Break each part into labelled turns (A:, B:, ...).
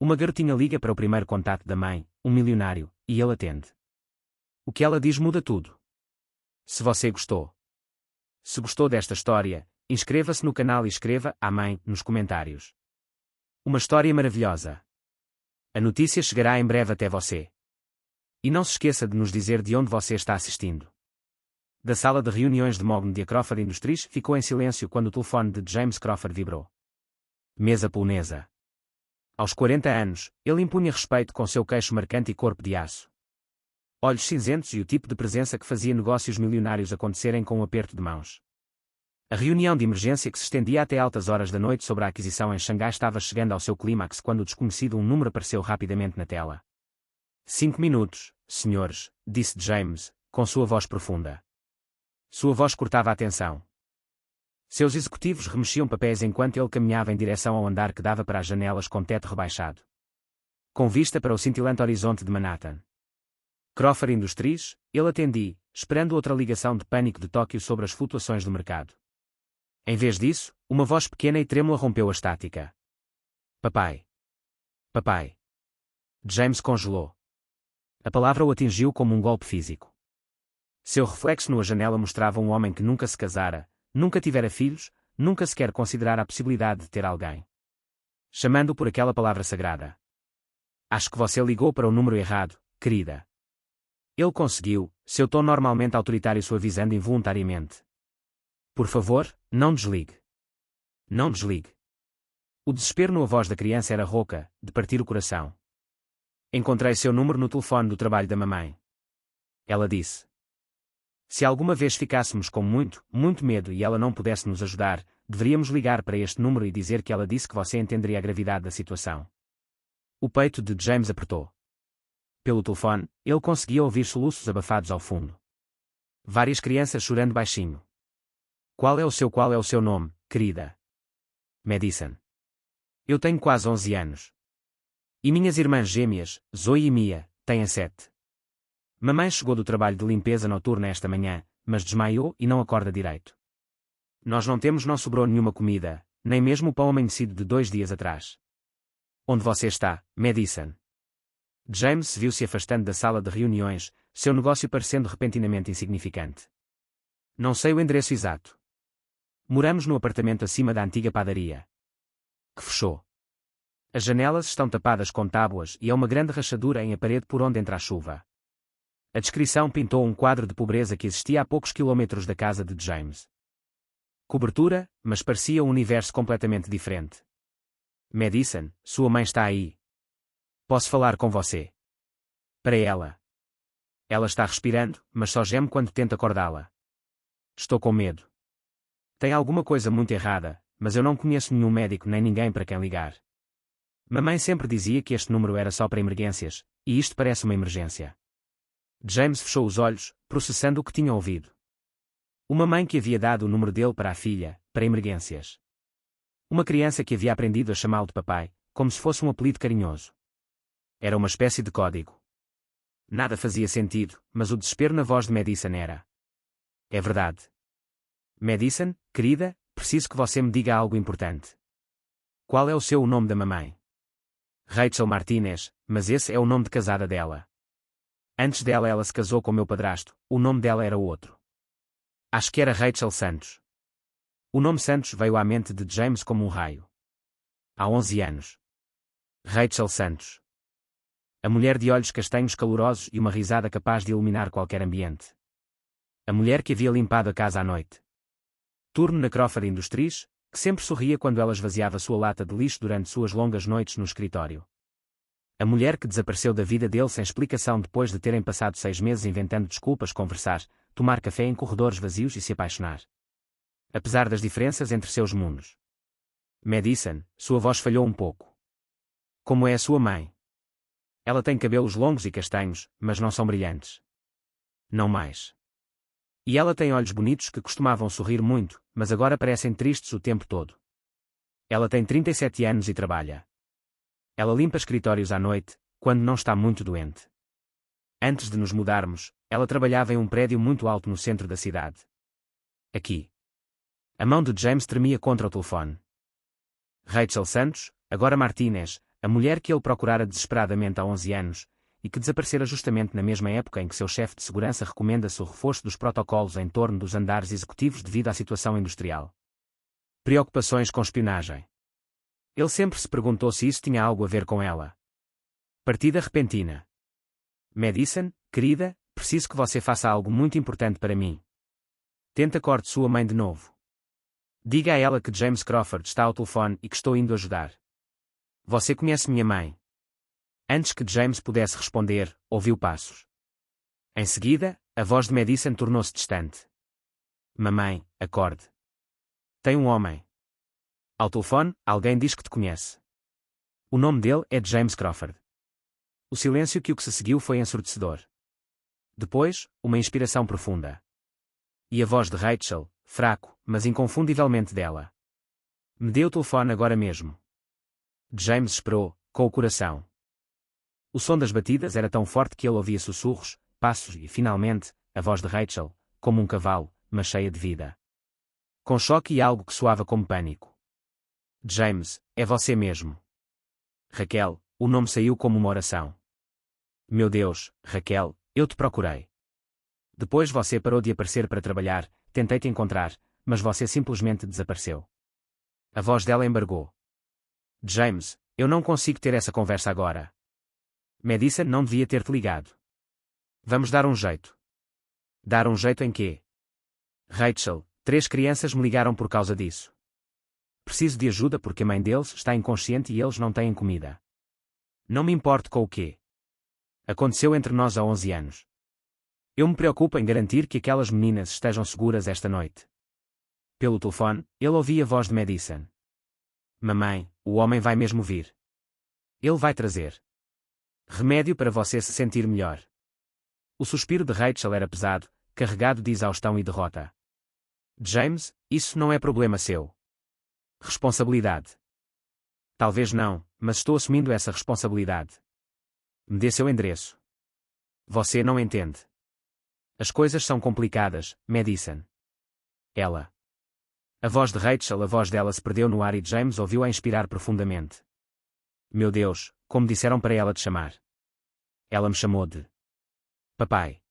A: Uma garotinha liga para o primeiro contato da mãe, um milionário, e ele atende. O que ela diz muda tudo. Se você gostou. Se gostou desta história, inscreva-se no canal e escreva à mãe nos comentários. Uma história maravilhosa. A notícia chegará em breve até você. E não se esqueça de nos dizer de onde você está assistindo. Da sala de reuniões de Mogno Crawford Industries ficou em silêncio quando o telefone de James Crawford vibrou. Mesa polonesa. Aos 40 anos, ele impunha respeito com seu queixo marcante e corpo de aço. Olhos cinzentos e o tipo de presença que fazia negócios milionários acontecerem com um aperto de mãos. A reunião de emergência que se estendia até altas horas da noite sobre a aquisição em Xangai estava chegando ao seu clímax quando o desconhecido número apareceu rapidamente na tela. 5 minutos, senhores, disse James, com sua voz profunda. Sua voz cortava a atenção. Seus executivos remexiam papéis enquanto ele caminhava em direção ao andar que dava para as janelas com teto rebaixado. Com vista para o cintilante horizonte de Manhattan. Crawford Industries, ele atendia, esperando outra ligação de pânico de Tóquio sobre as flutuações do mercado. Em vez disso, uma voz pequena e trêmula rompeu a estática. Papai. Papai. James congelou. A palavra o atingiu como um golpe físico. Seu reflexo numa janela mostrava um homem que nunca se casara, nunca tivera filhos, nunca sequer considerara a possibilidade de ter alguém. Chamando por aquela palavra sagrada. Acho que você ligou para o número errado, querida. Ele conseguiu, seu tom normalmente autoritário suavizando involuntariamente. Por favor, não desligue. Não desligue. O desespero na voz da criança era rouca, de partir o coração. Encontrei seu número no telefone do trabalho da mamãe. Ela disse. Se alguma vez ficássemos com muito, muito medo e ela não pudesse nos ajudar, deveríamos ligar para este número e dizer que ela disse que você entenderia a gravidade da situação. O peito de James apertou. Pelo telefone, ele conseguia ouvir soluços abafados ao fundo. Várias crianças chorando baixinho. Qual é o seu nome, querida? Madison. Eu tenho quase 11 anos. E minhas irmãs gêmeas, Zoe e Mia, têm 7. Mamãe chegou do trabalho de limpeza noturna esta manhã, mas desmaiou e não acorda direito. Nós não sobrou nenhuma comida, nem mesmo o pão amanhecido de 2 dias atrás. Onde você está, Madison? James viu-se afastando da sala de reuniões, seu negócio parecendo repentinamente insignificante. Não sei o endereço exato. Moramos no apartamento acima da antiga padaria. Que fechou. As janelas estão tapadas com tábuas e há uma grande rachadura em a parede por onde entra a chuva. A descrição pintou um quadro de pobreza que existia a poucos quilômetros da casa de James. Cobertura, mas parecia um universo completamente diferente. Madison, sua mãe está aí. Posso falar com você? Para ela. Ela está respirando, mas só geme quando tento acordá-la. Estou com medo. Tem alguma coisa muito errada, mas eu não conheço nenhum médico nem ninguém para quem ligar. Mamãe sempre dizia que este número era só para emergências, e isto parece uma emergência. James fechou os olhos, processando o que tinha ouvido. Uma mãe que havia dado o número dele para a filha, para emergências. Uma criança que havia aprendido a chamá-lo de papai, como se fosse um apelido carinhoso. Era uma espécie de código. Nada fazia sentido, mas o desespero na voz de Madison era. É verdade. Madison, querida, preciso que você me diga algo importante. Qual é o nome da mamãe? Rachel Martinez, mas esse é o nome de casada dela. Antes dela ela se casou com meu padrasto, o nome dela era outro. Acho que era Rachel Santos. O nome Santos veio à mente de James como um raio. Há 11 anos. Rachel Santos. A mulher de olhos castanhos calorosos e uma risada capaz de iluminar qualquer ambiente. A mulher que havia limpado a casa à noite. Turno na Crawford Industries, que sempre sorria quando ela esvaziava sua lata de lixo durante suas longas noites no escritório. A mulher que desapareceu da vida dele sem explicação depois de terem passado 6 meses inventando desculpas, conversar, tomar café em corredores vazios e se apaixonar. Apesar das diferenças entre seus mundos. Madison, sua voz falhou um pouco. Como é a sua mãe? Ela tem cabelos longos e castanhos, mas não são brilhantes. Não mais. E ela tem olhos bonitos que costumavam sorrir muito, mas agora parecem tristes o tempo todo. Ela tem 37 anos e trabalha. Ela limpa escritórios à noite, quando não está muito doente. Antes de nos mudarmos, ela trabalhava em um prédio muito alto no centro da cidade. Aqui. A mão de James tremia contra o telefone. Rachel Santos, agora Martinez, A mulher que ele procurara desesperadamente há 11 anos, e que desaparecera justamente na mesma época em que seu chefe de segurança recomenda-se o reforço dos protocolos em torno dos andares executivos devido à situação industrial. Preocupações com espionagem. Ele sempre se perguntou se isso tinha algo a ver com ela. Partida repentina. Madison, querida, preciso que você faça algo muito importante para mim. Tenta acorde sua mãe de novo. Diga a ela que James Crawford está ao telefone e que estou indo ajudar. Você conhece minha mãe. Antes que James pudesse responder, ouviu passos. Em seguida, a voz de Madison tornou-se distante. Mamãe, acorde. Tem um homem. Ao telefone, alguém diz que te conhece. O nome dele é James Crawford. O silêncio que se seguiu foi ensurdecedor. Depois, uma inspiração profunda. E a voz de Rachel, fraco, mas inconfundivelmente dela. Me dê o telefone agora mesmo. James esperou, com o coração. O som das batidas era tão forte que ele ouvia sussurros, passos e, finalmente, a voz de Rachel, como um cavalo, mas cheia de vida. Com choque e algo que soava como pânico. James, é você mesmo. Raquel, o nome saiu como uma oração. Meu Deus, Raquel, eu te procurei. Depois você parou de aparecer para trabalhar, tentei te encontrar, mas você simplesmente desapareceu. A voz dela embargou. James, eu não consigo ter essa conversa agora. Madison não devia ter-te ligado. Vamos dar um jeito. Dar um jeito em quê? Rachel, 3 crianças me ligaram por causa disso. Preciso de ajuda porque a mãe deles está inconsciente e eles não têm comida. Não me importo com o quê. Aconteceu entre nós há 11 anos. Eu me preocupo em garantir que aquelas meninas estejam seguras esta noite. Pelo telefone, ele ouvia a voz de Madison. Mamãe, o homem vai mesmo vir. Ele vai trazer remédio para você se sentir melhor. O suspiro de Rachel era pesado, carregado de exaustão e derrota. James, isso não é problema seu. Responsabilidade. Talvez não, mas estou assumindo essa responsabilidade. Me dê seu endereço. Você não entende. As coisas são complicadas, Madison. Ela. A voz de Rachel, a voz dela se perdeu no ar e James ouviu-a inspirar profundamente. Meu Deus, como disseram para ela te chamar. Ela me chamou de papai.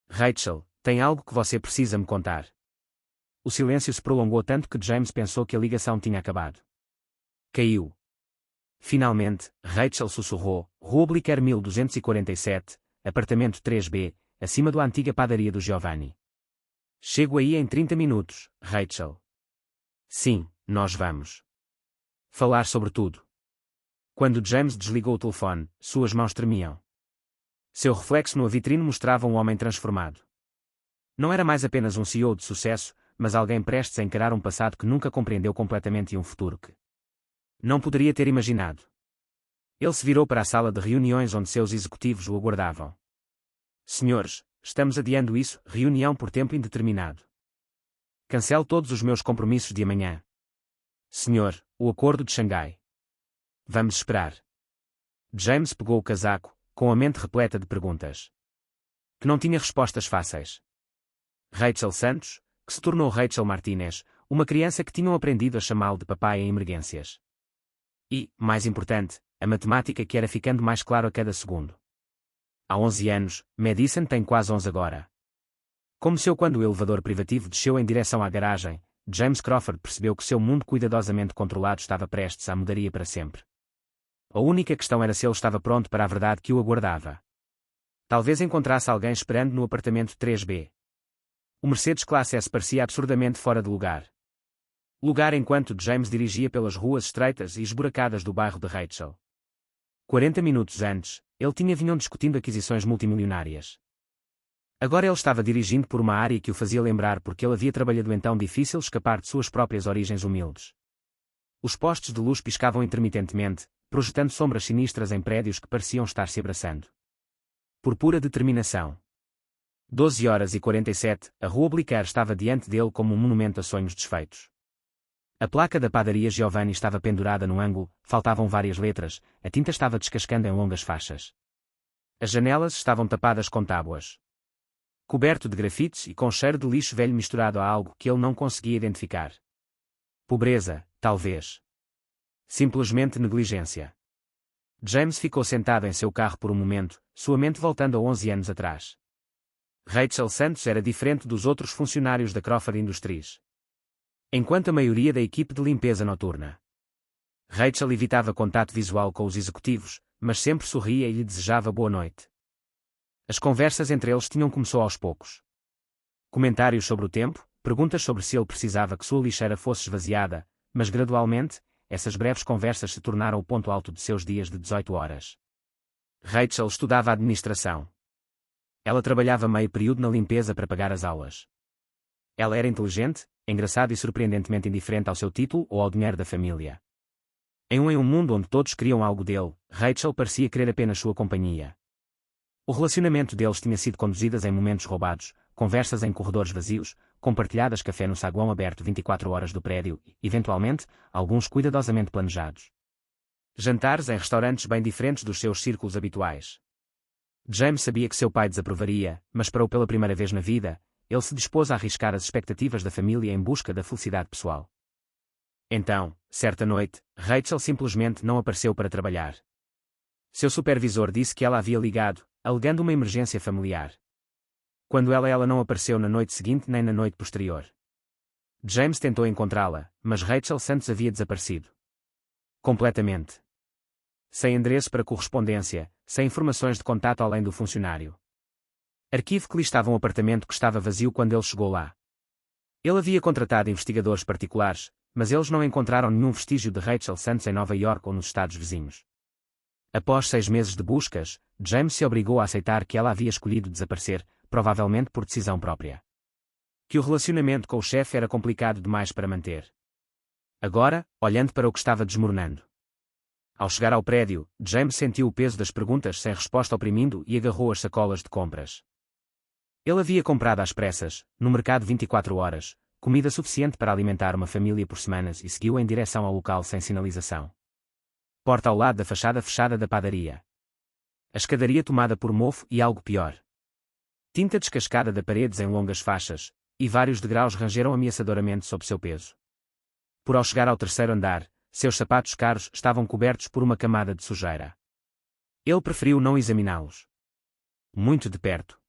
A: Rachel, tem algo que você precisa me contar. O silêncio se prolongou tanto que James pensou que a ligação tinha acabado. Caiu. Finalmente, Rachel sussurrou, Rua Obliquer 1247, apartamento 3B, acima da antiga padaria do Giovanni. Chego aí em 30 minutos, Rachel. Sim, nós vamos falar sobre tudo. Quando James desligou o telefone, suas mãos tremiam. Seu reflexo na vitrine mostrava um homem transformado. Não era mais apenas um CEO de sucesso, mas alguém prestes a encarar um passado que nunca compreendeu completamente e um futuro que não poderia ter imaginado. Ele se virou para a sala de reuniões onde seus executivos o aguardavam. Senhores, estamos adiando isso, reunião por tempo indeterminado. Cancele todos os meus compromissos de amanhã. Senhor, o acordo de Xangai. Vamos esperar. James pegou o casaco, com a mente repleta de perguntas. Que não tinha respostas fáceis. Rachel Santos, que se tornou Rachel Martinez, uma criança que tinham aprendido a chamá-lo de papai em emergências. E, mais importante, a matemática que era ficando mais claro a cada segundo. Há 11 anos, Madison tem quase 11 agora. Como seu quando o elevador privativo desceu em direção à garagem, James Crawford percebeu que seu mundo cuidadosamente controlado estava prestes à mudaria para sempre. A única questão era se ele estava pronto para a verdade que o aguardava. Talvez encontrasse alguém esperando no apartamento 3B. O Mercedes Classe S parecia absurdamente fora de lugar. Lugar enquanto James dirigia pelas ruas estreitas e esburacadas do bairro de Rachel. 40 minutos antes, ele vinham discutindo aquisições multimilionárias. Agora ele estava dirigindo por uma área que o fazia lembrar porque ele havia trabalhado então difícil escapar de suas próprias origens humildes. Os postes de luz piscavam intermitentemente, projetando sombras sinistras em prédios que pareciam estar se abraçando. Por pura determinação. 12h47, a Rua Obliquer estava diante dele como um monumento a sonhos desfeitos. A placa da padaria Giovanni estava pendurada no ângulo, faltavam várias letras, a tinta estava descascando em longas faixas. As janelas estavam tapadas com tábuas. Coberto de grafites e com cheiro de lixo velho misturado a algo que ele não conseguia identificar. Pobreza, talvez. Simplesmente negligência. James ficou sentado em seu carro por um momento, sua mente voltando a 11 anos atrás. Rachel Santos era diferente dos outros funcionários da Crawford Industries. Enquanto a maioria da equipe de limpeza noturna. Rachel evitava contato visual com os executivos, mas sempre sorria e lhe desejava boa noite. As conversas entre eles tinham começado aos poucos. Comentários sobre o tempo, perguntas sobre se ele precisava que sua lixeira fosse esvaziada, mas gradualmente, essas breves conversas se tornaram o ponto alto de seus dias de 18 horas. Rachel estudava administração. Ela trabalhava meio período na limpeza para pagar as aulas. Ela era inteligente, engraçada e surpreendentemente indiferente ao seu título ou ao dinheiro da família. Em um mundo onde todos queriam algo dele, Rachel parecia querer apenas sua companhia. O relacionamento deles tinha sido conduzidas em momentos roubados, conversas em corredores vazios, compartilhadas café no saguão aberto 24 horas do prédio e, eventualmente, alguns cuidadosamente planejados. Jantares em restaurantes bem diferentes dos seus círculos habituais. James sabia que seu pai desaprovaria, mas parou pela primeira vez na vida, ele se dispôs a arriscar as expectativas da família em busca da felicidade pessoal. Então, certa noite, Rachel simplesmente não apareceu para trabalhar. Seu supervisor disse que ela havia ligado, alegando uma emergência familiar. Quando ela não apareceu na noite seguinte nem na noite posterior. James tentou encontrá-la, mas Rachel Santos havia desaparecido. Completamente. Sem endereço para correspondência, sem informações de contato além do funcionário. Arquivo que listava um apartamento que estava vazio quando ele chegou lá. Ele havia contratado investigadores particulares, mas eles não encontraram nenhum vestígio de Rachel Santos em Nova York ou nos estados vizinhos. Após 6 meses de buscas, James se obrigou a aceitar que ela havia escolhido desaparecer, provavelmente por decisão própria. Que o relacionamento com o chefe era complicado demais para manter. Agora, olhando para o que estava desmoronando. Ao chegar ao prédio, James sentiu o peso das perguntas sem resposta oprimindo e agarrou as sacolas de compras. Ele havia comprado às pressas, no mercado 24 horas, comida suficiente para alimentar uma família por semanas e seguiu em direção ao local sem sinalização. Porta ao lado da fachada fechada da padaria. A escadaria tomada por mofo e algo pior. Tinta descascada de paredes em longas faixas, e vários degraus rangeram ameaçadoramente sob seu peso. Por ao chegar ao terceiro andar, seus sapatos caros estavam cobertos por uma camada de sujeira. Ele preferiu não examiná-los. Muito de perto.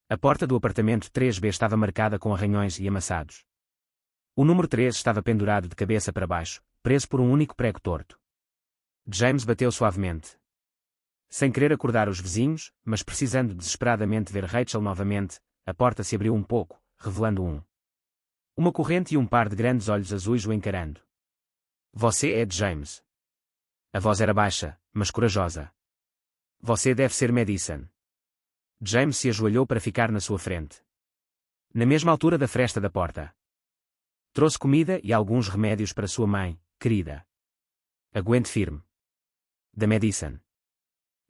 A: A porta do apartamento 3B estava marcada com arranhões e amassados. O número 3 estava pendurado de cabeça para baixo, preso por um único prego torto. James bateu suavemente. Sem querer acordar os vizinhos, mas precisando desesperadamente ver Rachel novamente, a porta se abriu um pouco, revelando uma corrente e um par de grandes olhos azuis o encarando. Você é James. A voz era baixa, mas corajosa. Você deve ser Madison. James se ajoelhou para ficar na sua frente. Na mesma altura da fresta da porta. Trouxe comida e alguns remédios para sua mãe, querida. Aguente firme. Da Madison.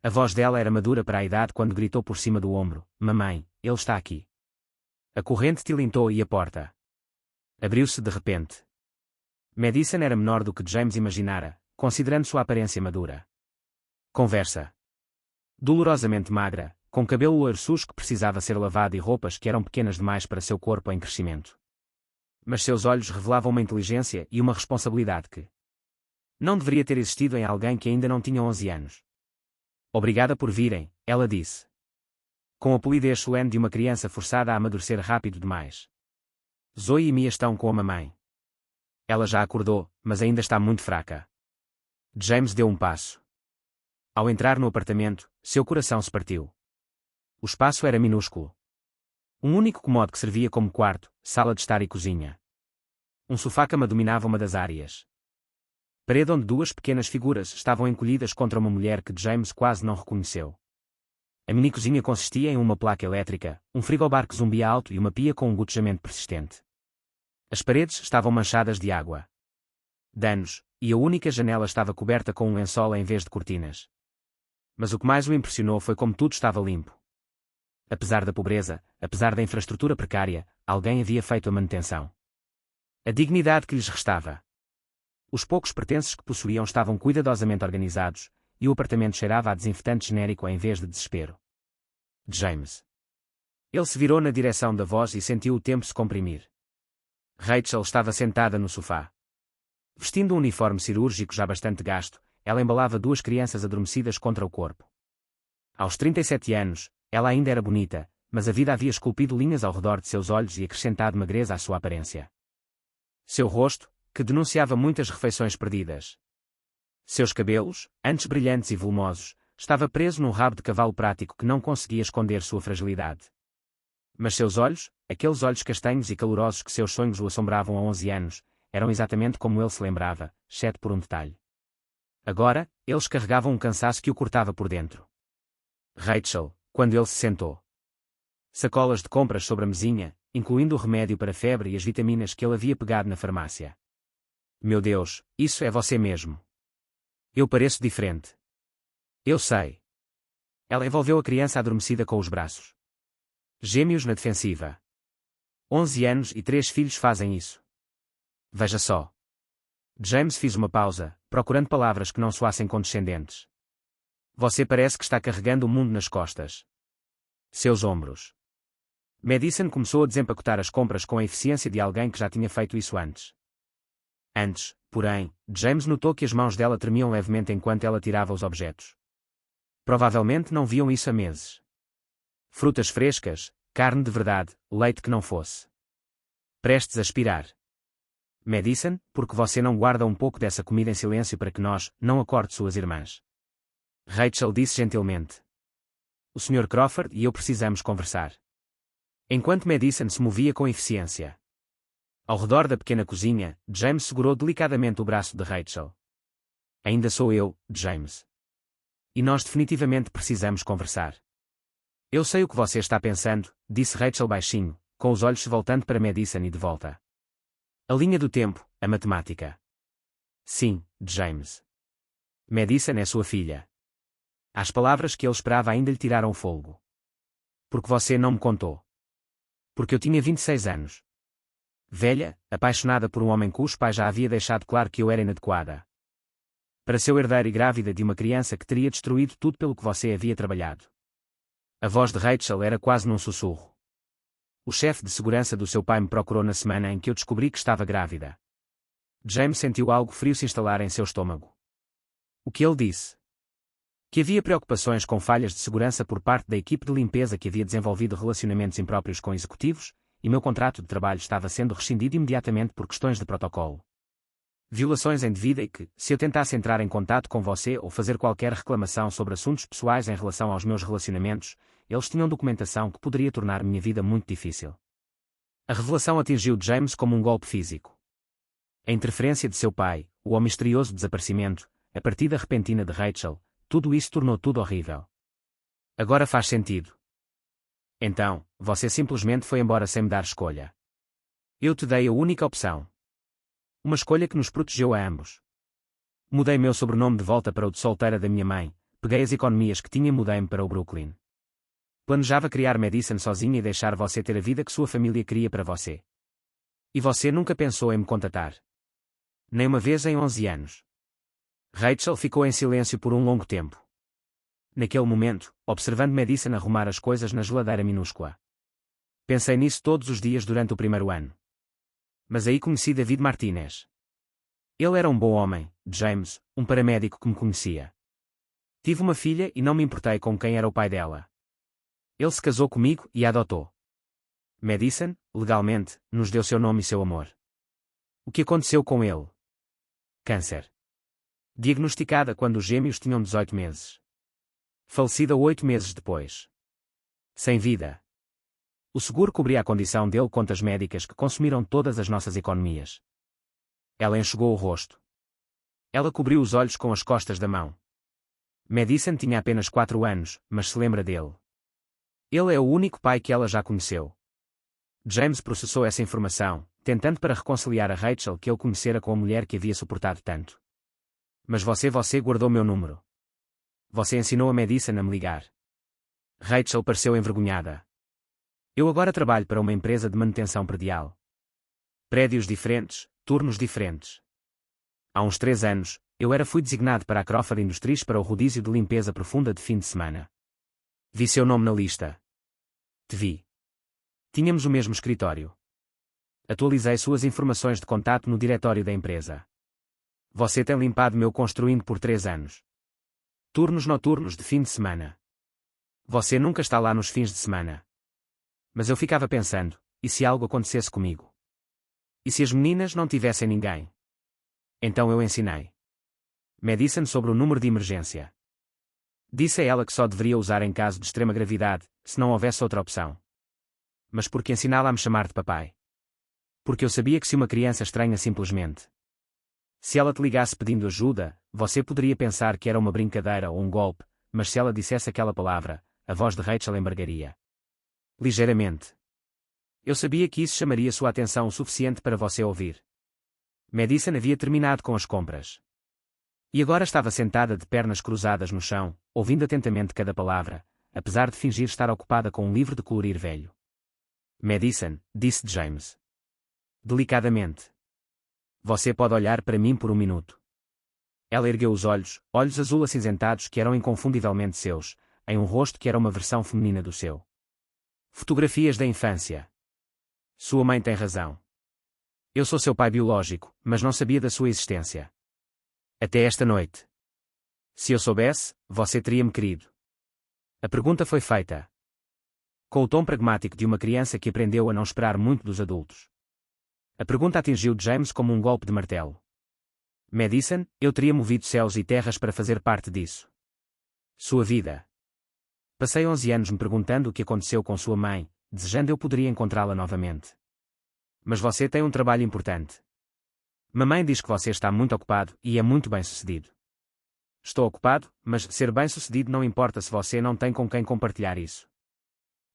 A: A voz dela era madura para a idade quando gritou por cima do ombro: Mamãe, ele está aqui. A corrente tilintou e a porta abriu-se de repente. Madison era menor do que James imaginara, considerando sua aparência madura. Conversa. Dolorosamente magra, com cabelo loiro sujo que precisava ser lavado e roupas que eram pequenas demais para seu corpo em crescimento. Mas seus olhos revelavam uma inteligência e uma responsabilidade que não deveria ter existido em alguém que ainda não tinha 11 anos. Obrigada por virem, ela disse. Com a polidez solene de uma criança forçada a amadurecer rápido demais. Zoe e Mia estão com a mamãe. Ela já acordou, mas ainda está muito fraca. James deu um passo. Ao entrar no apartamento, seu coração se partiu. O espaço era minúsculo. Um único cômodo que servia como quarto, sala de estar e cozinha. Um sofá-cama dominava uma das áreas. Parede onde 2 pequenas figuras estavam encolhidas contra uma mulher que James quase não reconheceu. A mini-cozinha consistia em uma placa elétrica, um frigobar que zumbia alto e uma pia com um gotejamento persistente. As paredes estavam manchadas de água. Danos, e a única janela estava coberta com um lençol em vez de cortinas. Mas o que mais o impressionou foi como tudo estava limpo. Apesar da pobreza, apesar da infraestrutura precária, alguém havia feito a manutenção. A dignidade que lhes restava. Os poucos pertences que possuíam estavam cuidadosamente organizados, e o apartamento cheirava a desinfetante genérico em vez de desespero. James. Ele se virou na direção da voz e sentiu o tempo se comprimir. Rachel estava sentada no sofá. Vestindo um uniforme cirúrgico já bastante gasto, ela embalava 2 crianças adormecidas contra o corpo. Aos 37 anos, ela ainda era bonita, mas a vida havia esculpido linhas ao redor de seus olhos e acrescentado magreza à sua aparência. Seu rosto, que denunciava muitas refeições perdidas. Seus cabelos, antes brilhantes e volumosos, estava preso num rabo de cavalo prático que não conseguia esconder sua fragilidade. Mas seus olhos, aqueles olhos castanhos e calorosos que seus sonhos o assombravam há 11 anos, eram exatamente como ele se lembrava, exceto por um detalhe. Agora, eles carregavam um cansaço que o cortava por dentro. Rachel, quando ele se sentou. Sacolas de compras sobre a mesinha, incluindo o remédio para a febre e as vitaminas que ele havia pegado na farmácia. Meu Deus, isso é você mesmo. Eu pareço diferente. Eu sei. Ela envolveu a criança adormecida com os braços. Gêmeos na defensiva. 11 anos e 3 filhos fazem isso. Veja só. James fez uma pausa, procurando palavras que não soassem condescendentes. Você parece que está carregando o mundo nas costas. Seus ombros. Madison começou a desempacotar as compras com a eficiência de alguém que já tinha feito isso antes. Antes, porém, James notou que as mãos dela tremiam levemente enquanto ela tirava os objetos. Provavelmente não viam isso há meses. Frutas frescas, carne de verdade, leite que não fosse. Prestes a expirar. Madison, porque você não guarda um pouco dessa comida em silêncio para que nós não acorde suas irmãs? Rachel disse gentilmente. O Sr. Crawford e eu precisamos conversar. Enquanto Madison se movia com eficiência. Ao redor da pequena cozinha, James segurou delicadamente o braço de Rachel. Ainda sou eu, James. E nós definitivamente precisamos conversar. Eu sei o que você está pensando, disse Rachel baixinho, com os olhos se voltando para Madison e de volta. A linha do tempo, a matemática. Sim, James. Madison é sua filha. As palavras que ele esperava ainda lhe tiraram o fôlego. Porque você não me contou. Porque eu tinha 26 anos. Velha, apaixonada por um homem cujo pai já havia deixado claro que eu era inadequada. Para seu herdeiro e grávida de uma criança que teria destruído tudo pelo que você havia trabalhado. A voz de Rachel era quase num sussurro. O chefe de segurança do seu pai me procurou na semana em que eu descobri que estava grávida. James sentiu algo frio se instalar em seu estômago. O que ele disse? Que havia preocupações com falhas de segurança por parte da equipe de limpeza que havia desenvolvido relacionamentos impróprios com executivos, e meu contrato de trabalho estava sendo rescindido imediatamente por questões de protocolo. Violações em devida e que, se eu tentasse entrar em contato com você ou fazer qualquer reclamação sobre assuntos pessoais em relação aos meus relacionamentos, eles tinham documentação que poderia tornar minha vida muito difícil. A revelação atingiu James como um golpe físico. A interferência de seu pai, o misterioso desaparecimento, a partida repentina de Rachel, tudo isso tornou tudo horrível. Agora faz sentido. Então, você simplesmente foi embora sem me dar escolha. Eu te dei a única opção. Uma escolha que nos protegeu a ambos. Mudei meu sobrenome de volta para o de solteira da minha mãe, peguei as economias que tinha e mudei-me para o Brooklyn. Planejava criar Madison sozinha e deixar você ter a vida que sua família queria para você. E você nunca pensou em me contatar. Nem uma vez em 11 anos. Rachel ficou em silêncio por um longo tempo. Naquele momento, observando Madison arrumar as coisas na geladeira minúscula. Pensei nisso todos os dias durante o primeiro ano. Mas aí conheci David Martinez. Ele era um bom homem, James, um paramédico que me conhecia. Tive uma filha e não me importei com quem era o pai dela. Ele se casou comigo e a adotou. Madison, legalmente, nos deu seu nome e seu amor. O que aconteceu com ele? Câncer. Diagnosticada quando os gêmeos tinham 18 meses. Falecida 8 meses depois. Sem vida. O seguro cobria a condição dele contas médicas que consumiram todas as nossas economias. Ela enxugou o rosto. Ela cobriu os olhos com as costas da mão. Madison tinha apenas 4 anos, mas se lembra dele. Ele é o único pai que ela já conheceu. James processou essa informação, tentando para reconciliar a Rachel que ele conhecera com a mulher que havia suportado tanto. Mas você guardou meu número. Você ensinou a Madison a me ligar. Rachel pareceu envergonhada. Eu agora trabalho para uma empresa de manutenção predial. Prédios diferentes, turnos diferentes. Há uns 3 anos, fui designado para a Crawford Industries para o rodízio de limpeza profunda de fim de semana. Vi seu nome na lista. Te vi. Tínhamos o mesmo escritório. Atualizei suas informações de contato no diretório da empresa. Você tem limpado meu construindo por 3 anos. Turnos noturnos de fim de semana. Você nunca está lá nos fins de semana. Mas eu ficava pensando, e se algo acontecesse comigo? E se as meninas não tivessem ninguém? Então eu ensinei Madison sobre o número de emergência. Disse a ela que só deveria usar em caso de extrema gravidade, se não houvesse outra opção. Mas por que ensiná-la a me chamar de papai? Porque eu sabia que se uma criança estranha simplesmente. Se ela te ligasse pedindo ajuda, você poderia pensar que era uma brincadeira ou um golpe, mas se ela dissesse aquela palavra, a voz de Rachel embargaria. Ligeiramente. Eu sabia que isso chamaria sua atenção o suficiente para você ouvir. Madison havia terminado com as compras. E agora estava sentada de pernas cruzadas no chão, ouvindo atentamente cada palavra, apesar de fingir estar ocupada com um livro de colorir velho. Madison, disse James. Delicadamente. Você pode olhar para mim por um minuto. Ela ergueu os olhos, olhos azul acinzentados que eram inconfundivelmente seus, em um rosto que era uma versão feminina do seu. Fotografias da infância. Sua mãe tem razão. Eu sou seu pai biológico, mas não sabia da sua existência. Até esta noite. Se eu soubesse, você teria-me querido. A pergunta foi feita com o tom pragmático de uma criança que aprendeu a não esperar muito dos adultos. A pergunta atingiu James como um golpe de martelo. Madison, eu teria movido céus e terras para fazer parte disso. Sua vida. Passei 11 anos me perguntando o que aconteceu com sua mãe, desejando eu poderia encontrá-la novamente. Mas você tem um trabalho importante. Mamãe diz que você está muito ocupado e é muito bem-sucedido. Estou ocupado, mas ser bem-sucedido não importa se você não tem com quem compartilhar isso.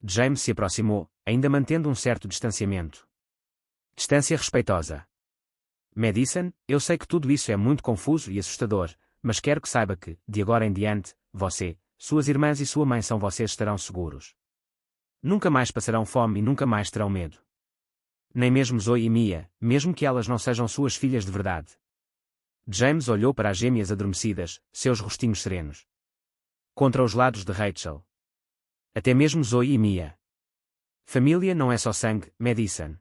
A: James se aproximou, ainda mantendo um certo distanciamento. Distância respeitosa. Madison, eu sei que tudo isso é muito confuso e assustador, mas quero que saiba que, de agora em diante, você, suas irmãs e sua mãe são vocês estarão seguros. Nunca mais passarão fome e nunca mais terão medo. Nem mesmo Zoe e Mia, mesmo que elas não sejam suas filhas de verdade. James olhou para as gêmeas adormecidas, seus rostinhos serenos. Contra os lados de Rachel. Até mesmo Zoe e Mia. Família não é só sangue, Madison.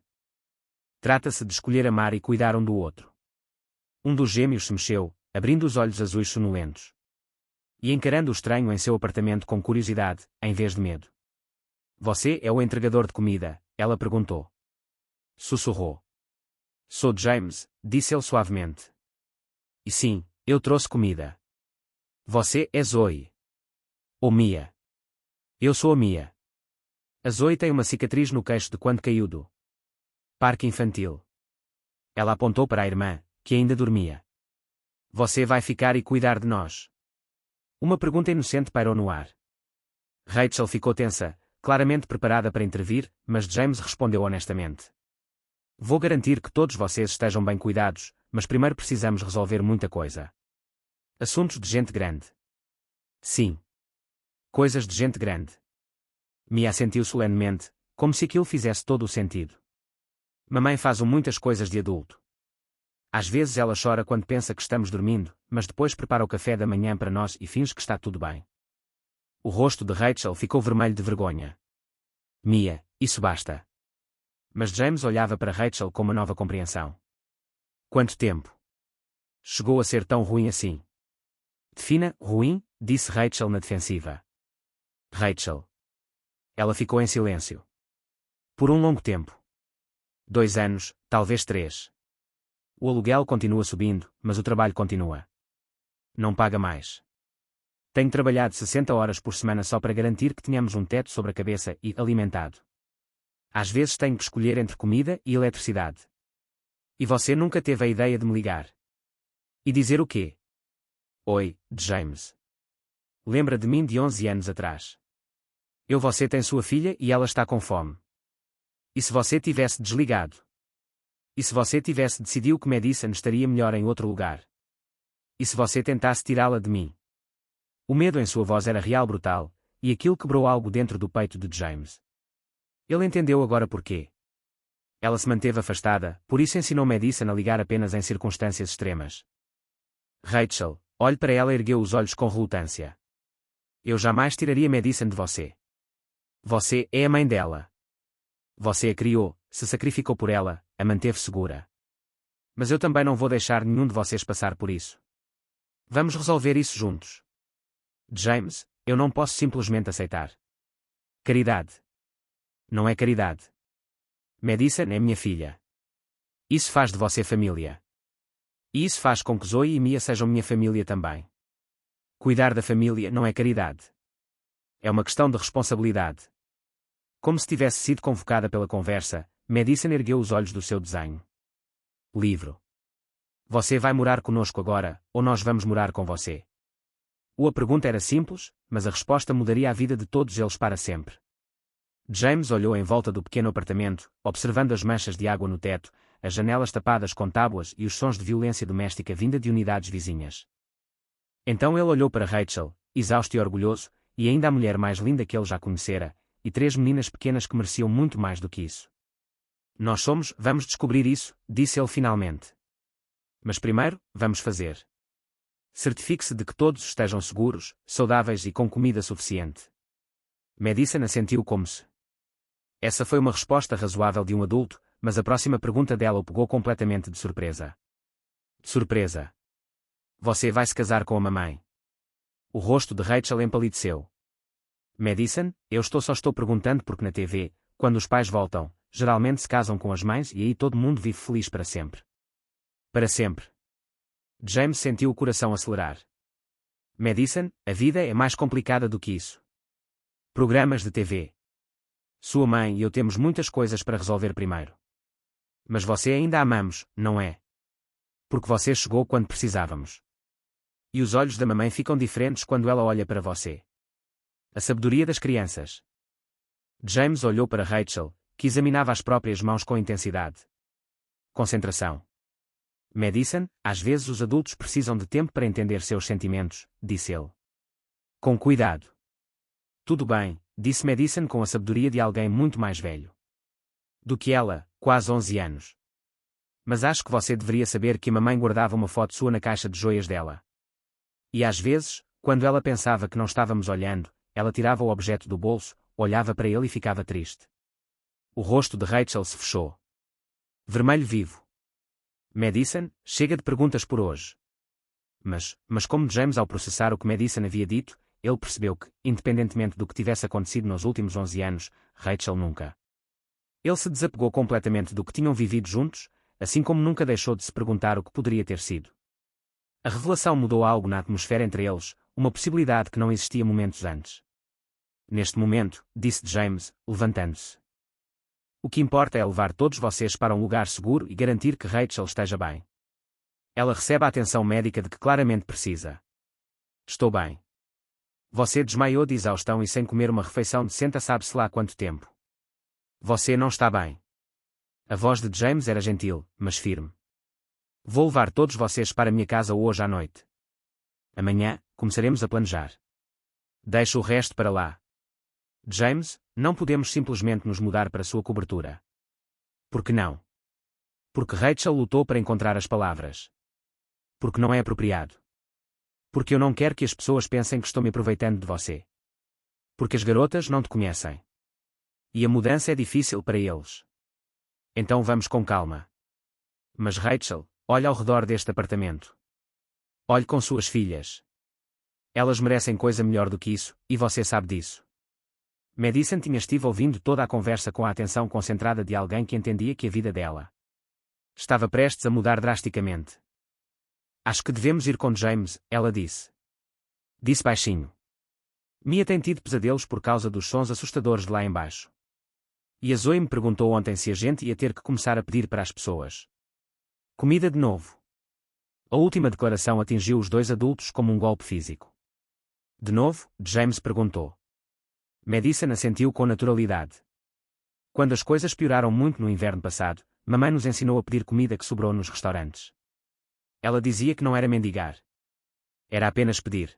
A: Trata-se de escolher amar e cuidar um do outro. Um dos gêmeos se mexeu, abrindo os olhos azuis sonolentos. E encarando o estranho em seu apartamento com curiosidade, em vez de medo. Você é o entregador de comida? Ela perguntou. Sussurrou. Sou James, disse ele suavemente. E sim, eu trouxe comida. Você é Zoe. Ou Mia. Eu sou a Mia. A Zoe tem uma cicatriz no queixo de quando caiu do parque infantil. Ela apontou para a irmã, que ainda dormia. Você vai ficar e cuidar de nós? Uma pergunta inocente pairou no ar. Rachel ficou tensa, claramente preparada para intervir, mas James respondeu honestamente. Vou garantir que todos vocês estejam bem cuidados, mas primeiro precisamos resolver muita coisa. Assuntos de gente grande. Sim. Coisas de gente grande. Mia assentiu solenemente, como se aquilo fizesse todo o sentido. Mamãe faz muitas coisas de adulto. Às vezes ela chora quando pensa que estamos dormindo, mas depois prepara o café da manhã para nós e finge que está tudo bem. O rosto de Rachel ficou vermelho de vergonha. Mia, isso basta. Mas James olhava para Rachel com uma nova compreensão. Quanto tempo? Chegou a ser tão ruim assim? Defina, ruim, disse Rachel na defensiva. Rachel. Ela ficou em silêncio. Por um longo tempo. 2 anos, talvez 3. O aluguel continua subindo, mas o trabalho continua. Não paga mais. Tenho trabalhado 60 horas por semana só para garantir que tenhamos um teto sobre a cabeça e alimentado. Às vezes tenho que escolher entre comida e eletricidade. E você nunca teve a ideia de me ligar. E dizer o quê? Oi, James. Lembra de mim de 11 anos atrás. Você tem sua filha e ela está com fome. E se você tivesse desligado? E se você tivesse decidido que Madison estaria melhor em outro lugar? E se você tentasse tirá-la de mim? O medo em sua voz era real brutal, e aquilo quebrou algo dentro do peito de James. Ele entendeu agora porquê. Ela se manteve afastada, por isso ensinou Madison a ligar apenas em circunstâncias extremas. Rachel, olhe para ela e ergueu os olhos com relutância. Eu jamais tiraria Madison de você. Você é a mãe dela. Você a criou, se sacrificou por ela, a manteve segura. Mas eu também não vou deixar nenhum de vocês passar por isso. Vamos resolver isso juntos. James, eu não posso simplesmente aceitar. Caridade. Não é caridade. Madison é minha filha. Isso faz de você família. E isso faz com que Zoe e Mia sejam minha família também. Cuidar da família não é caridade. É uma questão de responsabilidade. Como se tivesse sido convocada pela conversa, Madison ergueu os olhos do seu desenho. Livro. Você vai morar conosco agora, ou nós vamos morar com você? A pergunta era simples, mas a resposta mudaria a vida de todos eles para sempre. James olhou em volta do pequeno apartamento, observando as manchas de água no teto, as janelas tapadas com tábuas e os sons de violência doméstica vinda de unidades vizinhas. Então ele olhou para Rachel, exausto e orgulhoso, e ainda a mulher mais linda que ele já conhecera, e 3 meninas pequenas que mereciam muito mais do que isso. Vamos descobrir isso, disse ele finalmente. Mas primeiro, vamos fazer. Certifique-se de que todos estejam seguros, saudáveis e com comida suficiente. Madison assentiu como se. Essa foi uma resposta razoável de um adulto, mas a próxima pergunta dela o pegou completamente de surpresa. Surpresa. Você vai se casar com a mamãe? O rosto de Rachel empalideceu. Madison, só estou perguntando porque na TV, quando os pais voltam, geralmente se casam com as mães e aí todo mundo vive feliz para sempre. Para sempre. James sentiu o coração acelerar. Madison, a vida é mais complicada do que isso. Programas de TV. Sua mãe e eu temos muitas coisas para resolver primeiro. Mas você ainda a amamos, não é? Porque você chegou quando precisávamos. E os olhos da mamãe ficam diferentes quando ela olha para você. A sabedoria das crianças. James olhou para Rachel, que examinava as próprias mãos com intensidade. Concentração. Madison, às vezes os adultos precisam de tempo para entender seus sentimentos, disse ele. Com cuidado. Tudo bem, disse Madison com a sabedoria de alguém muito mais velho do que ela, quase 11 anos. Mas acho que você deveria saber que a mamãe guardava uma foto sua na caixa de joias dela. E às vezes, quando ela pensava que não estávamos olhando, ela tirava o objeto do bolso, olhava para ele e ficava triste. O rosto de Rachel se fechou. Vermelho vivo. Madison, chega de perguntas por hoje. Mas como James ao processar o que Madison havia dito, ele percebeu que, independentemente do que tivesse acontecido nos últimos 11 anos, Rachel nunca. Ele se desapegou completamente do que tinham vivido juntos, assim como nunca deixou de se perguntar o que poderia ter sido. A revelação mudou algo na atmosfera entre eles, uma possibilidade que não existia momentos antes. Neste momento, disse James, levantando-se. O que importa é levar todos vocês para um lugar seguro e garantir que Rachel esteja bem. Ela recebe a atenção médica de que claramente precisa. Estou bem. Você desmaiou de exaustão e sem comer uma refeição decente há sabe-se lá quanto tempo. Você não está bem. A voz de James era gentil, mas firme. Vou levar todos vocês para minha casa hoje à noite. Amanhã, começaremos a planejar. Deixo o resto para lá. James, não podemos simplesmente nos mudar para sua cobertura. Por que não? Porque Rachel lutou para encontrar as palavras. Porque não é apropriado. Porque eu não quero que as pessoas pensem que estou me aproveitando de você. Porque as garotas não te conhecem. E a mudança é difícil para eles. Então vamos com calma. Mas Rachel, olhe ao redor deste apartamento. Olhe com suas filhas. Elas merecem coisa melhor do que isso, e você sabe disso. Madison estive ouvindo toda a conversa com a atenção concentrada de alguém que entendia que a vida dela estava prestes a mudar drasticamente. Acho que devemos ir com James, ela disse. Disse baixinho. Mia tem tido pesadelos por causa dos sons assustadores de lá embaixo. E a Zoe me perguntou ontem se a gente ia ter que começar a pedir para as pessoas comida de novo. A última declaração atingiu os dois adultos como um golpe físico. De novo, James perguntou. Madison assentiu com naturalidade. Quando as coisas pioraram muito no inverno passado, mamãe nos ensinou a pedir comida que sobrou nos restaurantes. Ela dizia que não era mendigar. Era apenas pedir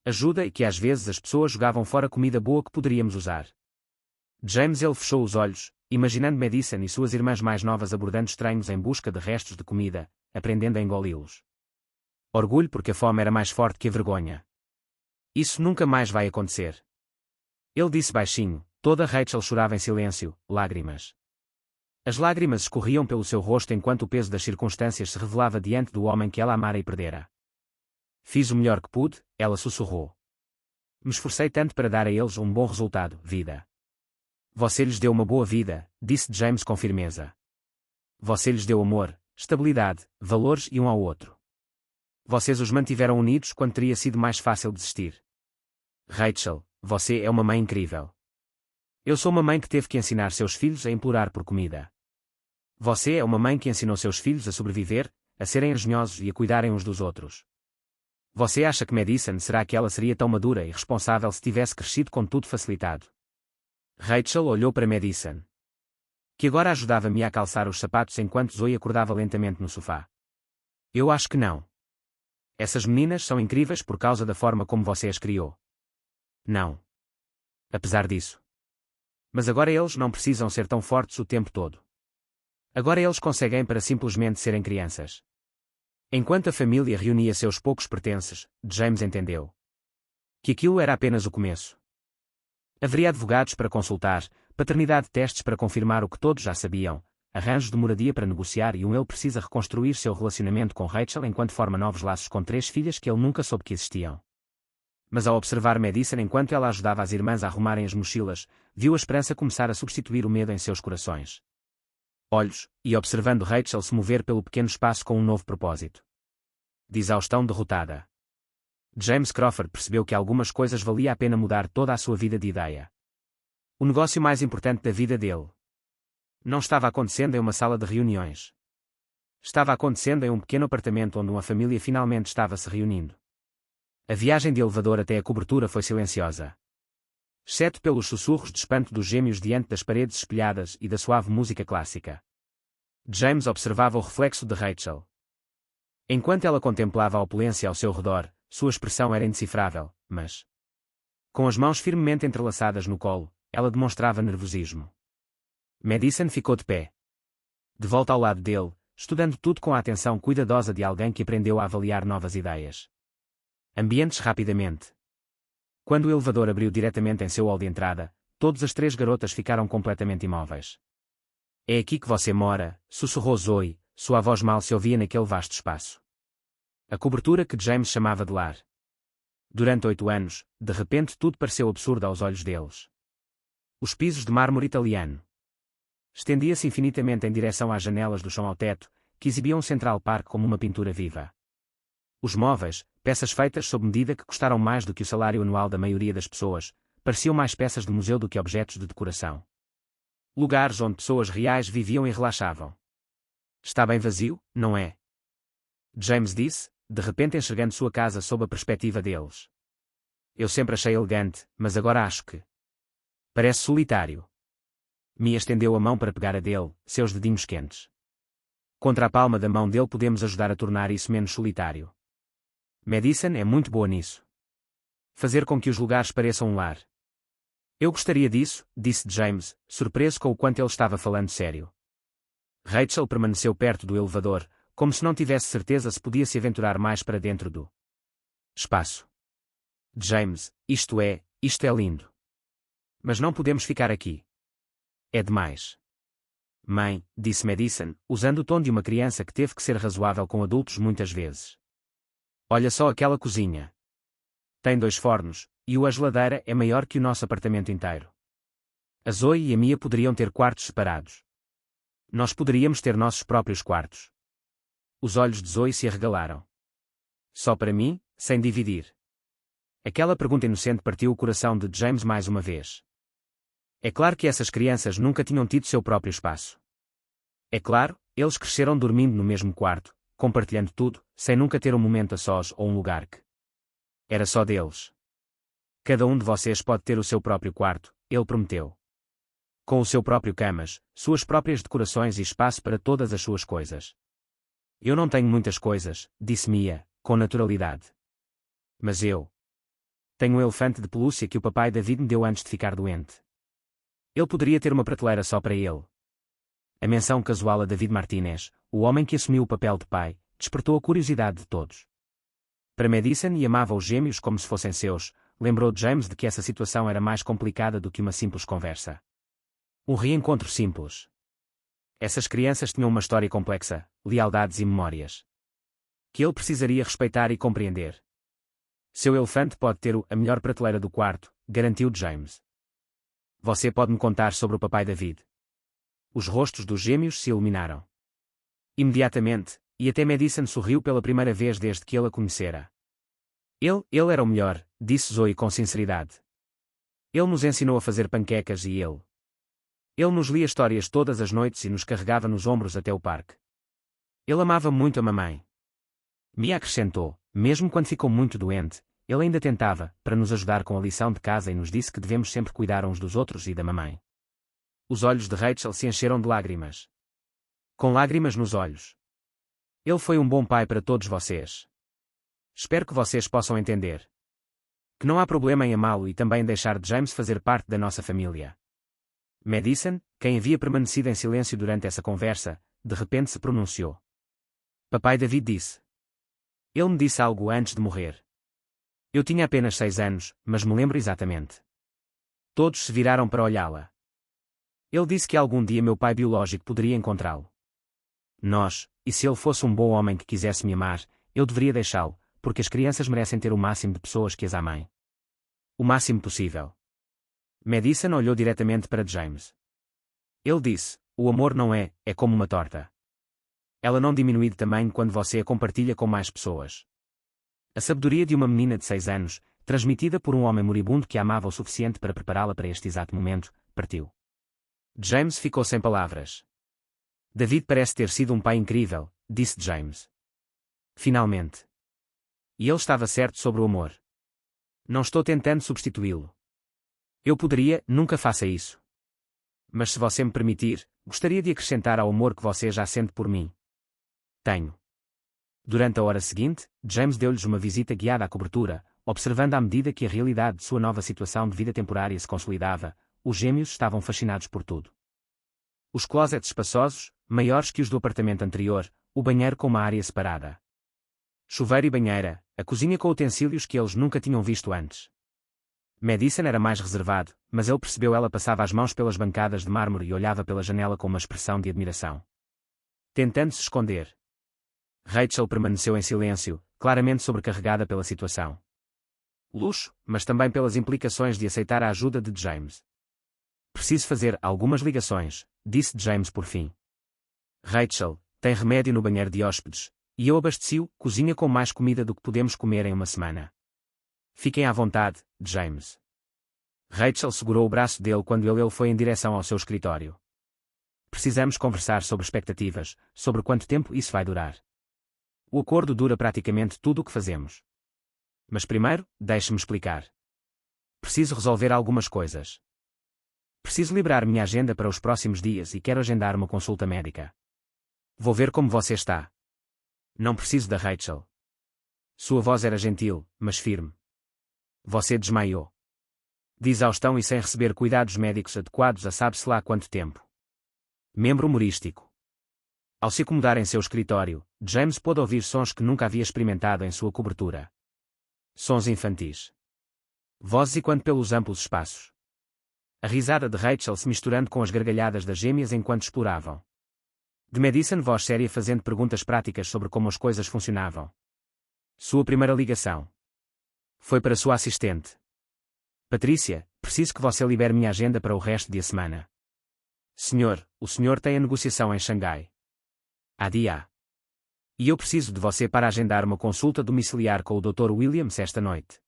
A: ajuda e que às vezes as pessoas jogavam fora comida boa que poderíamos usar. James fechou os olhos, imaginando Madison e suas irmãs mais novas abordando estranhos em busca de restos de comida, aprendendo a engoli-los. Orgulho porque a fome era mais forte que a vergonha. Isso nunca mais vai acontecer. Ele disse baixinho, toda Rachel chorava em silêncio, lágrimas. As lágrimas escorriam pelo seu rosto enquanto o peso das circunstâncias se revelava diante do homem que ela amara e perdera. Fiz o melhor que pude, ela sussurrou. Me esforcei tanto para dar a eles um bom resultado, vida. Você lhes deu uma boa vida, disse James com firmeza. Você lhes deu amor, estabilidade, valores e um ao outro. Vocês os mantiveram unidos quando teria sido mais fácil desistir. Rachel, você é uma mãe incrível. Eu sou uma mãe que teve que ensinar seus filhos a implorar por comida. Você é uma mãe que ensinou seus filhos a sobreviver, a serem engenhosos e a cuidarem uns dos outros. Você acha que Madison será que ela seria tão madura e responsável se tivesse crescido com tudo facilitado? Rachel olhou para Madison, que agora ajudava-me a calçar os sapatos enquanto Zoe acordava lentamente no sofá. Eu acho que não. Essas meninas são incríveis por causa da forma como você as criou. Não. Apesar disso. Mas agora eles não precisam ser tão fortes o tempo todo. Agora eles conseguem para simplesmente serem crianças. Enquanto a família reunia seus poucos pertences, James entendeu que aquilo era apenas o começo. Haveria advogados para consultar, paternidade testes para confirmar o que todos já sabiam, arranjos de moradia para negociar e ele precisa reconstruir seu relacionamento com Rachel enquanto forma novos laços com 3 filhas que ele nunca soube que existiam. Mas ao observar Madison enquanto ela ajudava as irmãs a arrumarem as mochilas, viu a esperança começar a substituir o medo em seus corações. Olhos, e observando Rachel se mover pelo pequeno espaço com um novo propósito. De exaustão derrotada. James Crawford percebeu que algumas coisas valia a pena mudar toda a sua vida de ideia. O negócio mais importante da vida dele não estava acontecendo em uma sala de reuniões. Estava acontecendo em um pequeno apartamento onde uma família finalmente estava se reunindo. A viagem de elevador até a cobertura foi silenciosa. Exceto pelos sussurros de espanto dos gêmeos diante das paredes espelhadas e da suave música clássica. James observava o reflexo de Rachel. Enquanto ela contemplava a opulência ao seu redor, sua expressão era indecifrável, mas, com as mãos firmemente entrelaçadas no colo, ela demonstrava nervosismo. Madison ficou de pé. De volta ao lado dele, estudando tudo com a atenção cuidadosa de alguém que aprendeu a avaliar novas ideias. Ambientes rapidamente. Quando o elevador abriu diretamente em seu hall de entrada, todas as 3 garotas ficaram completamente imóveis. É aqui que você mora, sussurrou Zoe, sua voz mal se ouvia naquele vasto espaço. A cobertura que James chamava de lar. Durante 8 anos, de repente tudo pareceu absurdo aos olhos deles. Os pisos de mármore italiano. Estendia-se infinitamente em direção às janelas do chão ao teto, que exibiam Central Park como uma pintura viva. Os móveis, peças feitas sob medida que custaram mais do que o salário anual da maioria das pessoas, pareciam mais peças de museu do que objetos de decoração. Lugares onde pessoas reais viviam e relaxavam. Está bem vazio, não é? James disse, de repente enxergando sua casa sob a perspectiva deles. Eu sempre achei elegante, mas agora acho que parece solitário. Mia estendeu a mão para pegar a dele, seus dedinhos quentes. Contra a palma da mão dele podemos ajudar a tornar isso menos solitário. Madison é muito boa nisso. Fazer com que os lugares pareçam um lar. Eu gostaria disso, disse James, surpreso com o quanto ele estava falando sério. Rachel permaneceu perto do elevador, como se não tivesse certeza se podia se aventurar mais para dentro do espaço. James, isto é lindo. Mas não podemos ficar aqui. É demais. Mãe, disse Madison, usando o tom de uma criança que teve que ser razoável com adultos muitas vezes. Olha só aquela cozinha. Tem 2 fornos, e a geladeira é maior que o nosso apartamento inteiro. A Zoe e a Mia poderiam ter quartos separados. Nós poderíamos ter nossos próprios quartos. Os olhos de Zoe se arregalaram. Só para mim, sem dividir. Aquela pergunta inocente partiu o coração de James mais uma vez. É claro que essas crianças nunca tinham tido seu próprio espaço. É claro, eles cresceram dormindo no mesmo quarto, compartilhando tudo, sem nunca ter um momento a sós ou um lugar que era só deles. Cada um de vocês pode ter o seu próprio quarto, ele prometeu. Com o seu próprio camas, suas próprias decorações e espaço para todas as suas coisas. Eu não tenho muitas coisas, disse Mia, com naturalidade. Mas eu tenho um elefante de pelúcia que o papai David me deu antes de ficar doente. Ele poderia ter uma prateleira só para ele. A menção casual a David Martínez, o homem que assumiu o papel de pai, despertou a curiosidade de todos. Para Madison e amava os gêmeos como se fossem seus, lembrou James de que essa situação era mais complicada do que uma simples conversa. Um reencontro simples. Essas crianças tinham uma história complexa, lealdades e memórias que ele precisaria respeitar e compreender. Seu elefante pode ter a melhor prateleira do quarto, garantiu James. Você pode me contar sobre o papai David. Os rostos dos gêmeos se iluminaram imediatamente, e até Madison sorriu pela primeira vez desde que ele a conhecera. Ele era o melhor, disse Zoe com sinceridade. Ele nos ensinou a fazer panquecas e ele nos lia histórias todas as noites e nos carregava nos ombros até o parque. Ele amava muito a mamãe. Mia acrescentou, mesmo quando ficou muito doente, ele ainda tentava, para nos ajudar com a lição de casa e nos disse que devemos sempre cuidar uns dos outros e da mamãe. Os olhos de Rachel se encheram de lágrimas. Com lágrimas nos olhos. Ele foi um bom pai para todos vocês. Espero que vocês possam entender que não há problema em amá-lo e também deixar James fazer parte da nossa família. Madison, quem havia permanecido em silêncio durante essa conversa, de repente se pronunciou. Papai David disse. Ele me disse algo antes de morrer. Eu tinha apenas 6 anos, mas me lembro exatamente. Todos se viraram para olhá-la. Ele disse que algum dia meu pai biológico poderia encontrá-lo. E se ele fosse um bom homem que quisesse me amar, eu deveria deixá-lo, porque as crianças merecem ter o máximo de pessoas que as amem. O máximo possível. Madison olhou diretamente para James. Ele disse, o amor não é como uma torta. Ela não diminui de tamanho quando você a compartilha com mais pessoas. A sabedoria de uma menina de 6 anos, transmitida por um homem moribundo que a amava o suficiente para prepará-la para este exato momento, partiu. James ficou sem palavras. David parece ter sido um pai incrível, disse James. Finalmente. E ele estava certo sobre o amor. Não estou tentando substituí-lo. Eu poderia, nunca faça isso. Mas se você me permitir, gostaria de acrescentar ao amor que você já sente por mim. Tenho. Durante a hora seguinte, James deu-lhes uma visita guiada à cobertura, observando à medida que a realidade de sua nova situação de vida temporária se consolidava, os gêmeos estavam fascinados por tudo. Os closets espaçosos, maiores que os do apartamento anterior, o banheiro com uma área separada. Chuveiro e banheira, a cozinha com utensílios que eles nunca tinham visto antes. Madison era mais reservado, mas ele percebeu ela passava as mãos pelas bancadas de mármore e olhava pela janela com uma expressão de admiração. Tentando se esconder. Rachel permaneceu em silêncio, claramente sobrecarregada pela situação. Luxo, mas também pelas implicações de aceitar a ajuda de James. Preciso fazer algumas ligações, disse James por fim. Rachel, tem remédio no banheiro de hóspedes, e eu abasteci-o, cozinha com mais comida do que podemos comer em uma semana. Fiquem à vontade, James. Rachel segurou o braço dele quando ele foi em direção ao seu escritório. Precisamos conversar sobre expectativas, sobre quanto tempo isso vai durar. O acordo dura praticamente tudo o que fazemos. Mas primeiro, deixe-me explicar. Preciso resolver algumas coisas. Preciso liberar minha agenda para os próximos dias e quero agendar uma consulta médica. Vou ver como você está. Não preciso da Rachel. Sua voz era gentil, mas firme. Você desmaiou. De exaustão e sem receber cuidados médicos adequados há sabe-se lá quanto tempo. Membro humorístico. Ao se acomodar em seu escritório, James pôde ouvir sons que nunca havia experimentado em sua cobertura. Sons infantis. Vozes ecoando pelos amplos espaços. A risada de Rachel se misturando com as gargalhadas das gêmeas enquanto exploravam. De Madison, voz séria fazendo perguntas práticas sobre como as coisas funcionavam. Sua primeira ligação. Foi para sua assistente. Patrícia, preciso que você libere minha agenda para o resto da semana. Senhor, o senhor tem a negociação em Xangai. Há dia. E eu preciso de você para agendar uma consulta domiciliar com o Dr. Williams esta noite.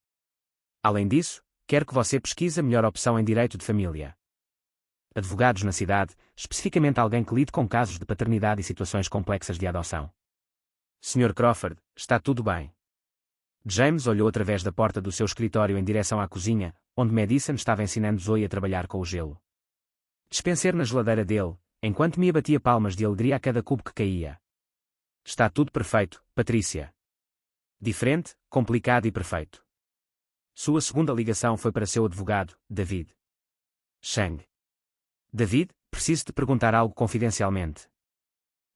A: Além disso, quero que você pesquise a melhor opção em direito de família. Advogados na cidade, especificamente alguém que lide com casos de paternidade e situações complexas de adoção. Sr. Crawford, está tudo bem. James olhou através da porta do seu escritório em direção à cozinha, onde Madison estava ensinando Zoe a trabalhar com o gelo. Dispenser na geladeira dele, enquanto me abatia palmas de alegria a cada cubo que caía. Está tudo perfeito, Patrícia. Diferente, complicado e perfeito. Sua segunda ligação foi para seu advogado, David. Chang. David, preciso te perguntar algo confidencialmente.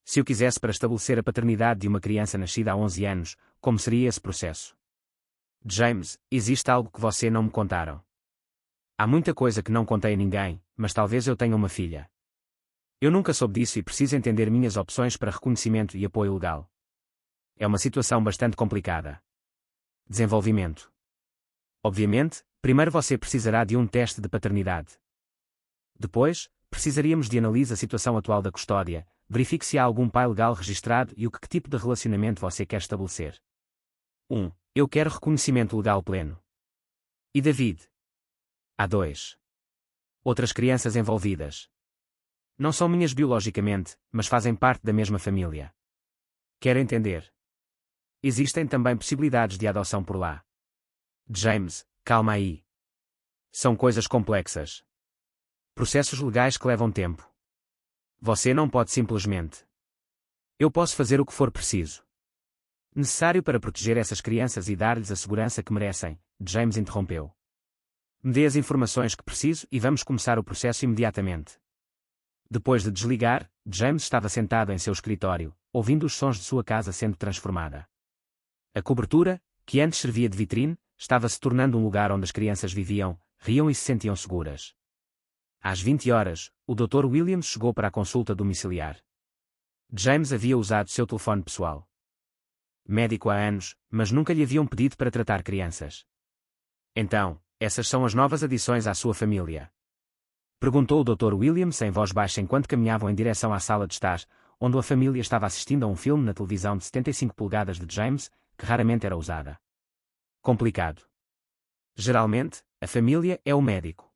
A: Se eu quisesse para estabelecer a paternidade de uma criança nascida há 11 anos, como seria esse processo? James, existe algo que você não me contaram. Há muita coisa que não contei a ninguém, mas talvez eu tenha uma filha. Eu nunca soube disso e preciso entender minhas opções para reconhecimento e apoio legal. É uma situação bastante complicada. Desenvolvimento. Obviamente, primeiro você precisará de um teste de paternidade. Depois, precisaríamos de analisar a situação atual da custódia, verifique se há algum pai legal registrado e que tipo de relacionamento você quer estabelecer. 1. Eu quero reconhecimento legal pleno. E David? Há 2. Outras crianças envolvidas. Não são minhas biologicamente, mas fazem parte da mesma família. Quero entender. Existem também possibilidades de adoção por lá. James, calma aí. São coisas complexas. Processos legais que levam tempo. Você não pode simplesmente. Eu posso fazer o que for preciso. Necessário para proteger essas crianças e dar-lhes a segurança que merecem, James interrompeu. Me dê as informações que preciso e vamos começar o processo imediatamente. Depois de desligar, James estava sentado em seu escritório, ouvindo os sons de sua casa sendo transformada. A cobertura, que antes servia de vitrine, estava se tornando um lugar onde as crianças viviam, riam e se sentiam seguras. Às 20 horas, o Dr. Williams chegou para a consulta domiciliar. James havia usado seu telefone pessoal. Médico há anos, mas nunca lhe haviam pedido para tratar crianças. Então, essas são as novas adições à sua família? Perguntou o Dr. Williams em voz baixa enquanto caminhavam em direção à sala de estar, onde a família estava assistindo a um filme na televisão de 75 polegadas de James, que raramente era usada. Complicado. Geralmente, a família é o médico.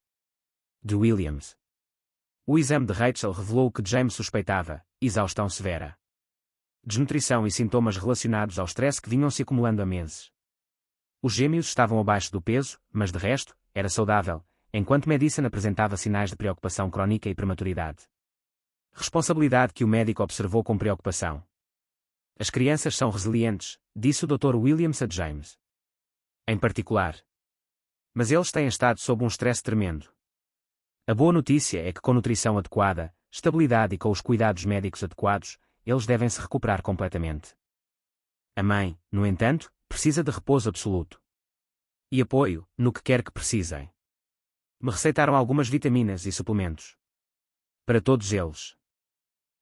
A: De Williams. O exame de Rachel revelou o que James suspeitava: exaustão severa. Desnutrição e sintomas relacionados ao stress que vinham se acumulando há meses. Os gêmeos estavam abaixo do peso, mas de resto, era saudável, enquanto Madison apresentava sinais de preocupação crónica e prematuridade. Responsabilidade que o médico observou com preocupação. As crianças são resilientes, disse o Dr. Williams a James. Em particular. Mas eles têm estado sob um stress tremendo. A boa notícia é que com nutrição adequada, estabilidade e com os cuidados médicos adequados, eles devem se recuperar completamente. A mãe, no entanto, precisa de repouso absoluto. E apoio, no que quer que precisem. Me receitaram algumas vitaminas e suplementos. Para todos eles.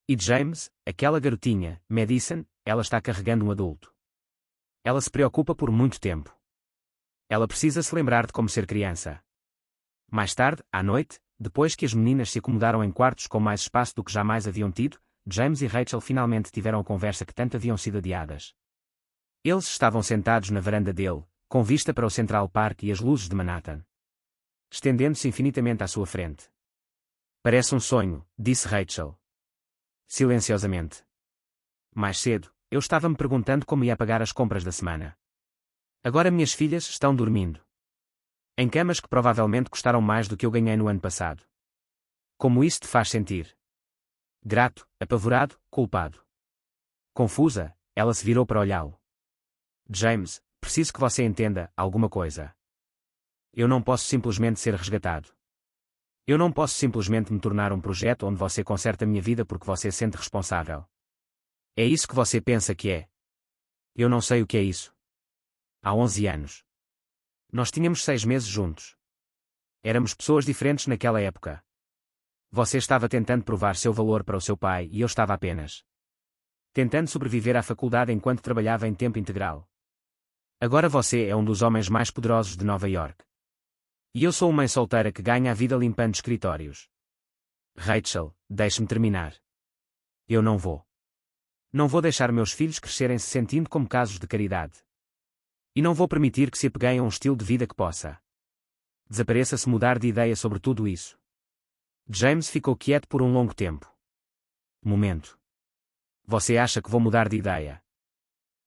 A: E James, aquela garotinha, Madison, ela está carregando um adulto. Ela se preocupa por muito tempo. Ela precisa se lembrar de como ser criança. Mais tarde, à noite, depois que as meninas se acomodaram em quartos com mais espaço do que jamais haviam tido, James e Rachel finalmente tiveram a conversa que tanto haviam sido adiadas. Eles estavam sentados na varanda dele, com vista para o Central Park e as luzes de Manhattan, estendendo-se infinitamente à sua frente. Parece um sonho, disse Rachel. Silenciosamente. Mais cedo, eu estava me perguntando como ia pagar as compras da semana. Agora minhas filhas estão dormindo em camas que provavelmente custaram mais do que eu ganhei no ano passado. Como isso te faz sentir? Grato, apavorado, culpado. Confusa, ela se virou para olhá-lo. James, preciso que você entenda alguma coisa. Eu não posso simplesmente ser resgatado. Eu não posso simplesmente me tornar um projeto onde você conserta a minha vida porque você se sente responsável. É isso que você pensa que é? Eu não sei o que é isso. Há 11 anos. Nós tínhamos 6 meses juntos. Éramos pessoas diferentes naquela época. Você estava tentando provar seu valor para o seu pai e eu estava apenas tentando sobreviver à faculdade enquanto trabalhava em tempo integral. Agora você é um dos homens mais poderosos de Nova York. E eu sou uma mãe solteira que ganha a vida limpando escritórios. Rachel, deixe-me terminar. Eu não vou. Não vou deixar meus filhos crescerem se sentindo como casos de caridade. E não vou permitir que se apeguem a um estilo de vida que possa desapareça se mudar de ideia sobre tudo isso. James ficou quieto por um longo tempo. Momento. Você acha que vou mudar de ideia?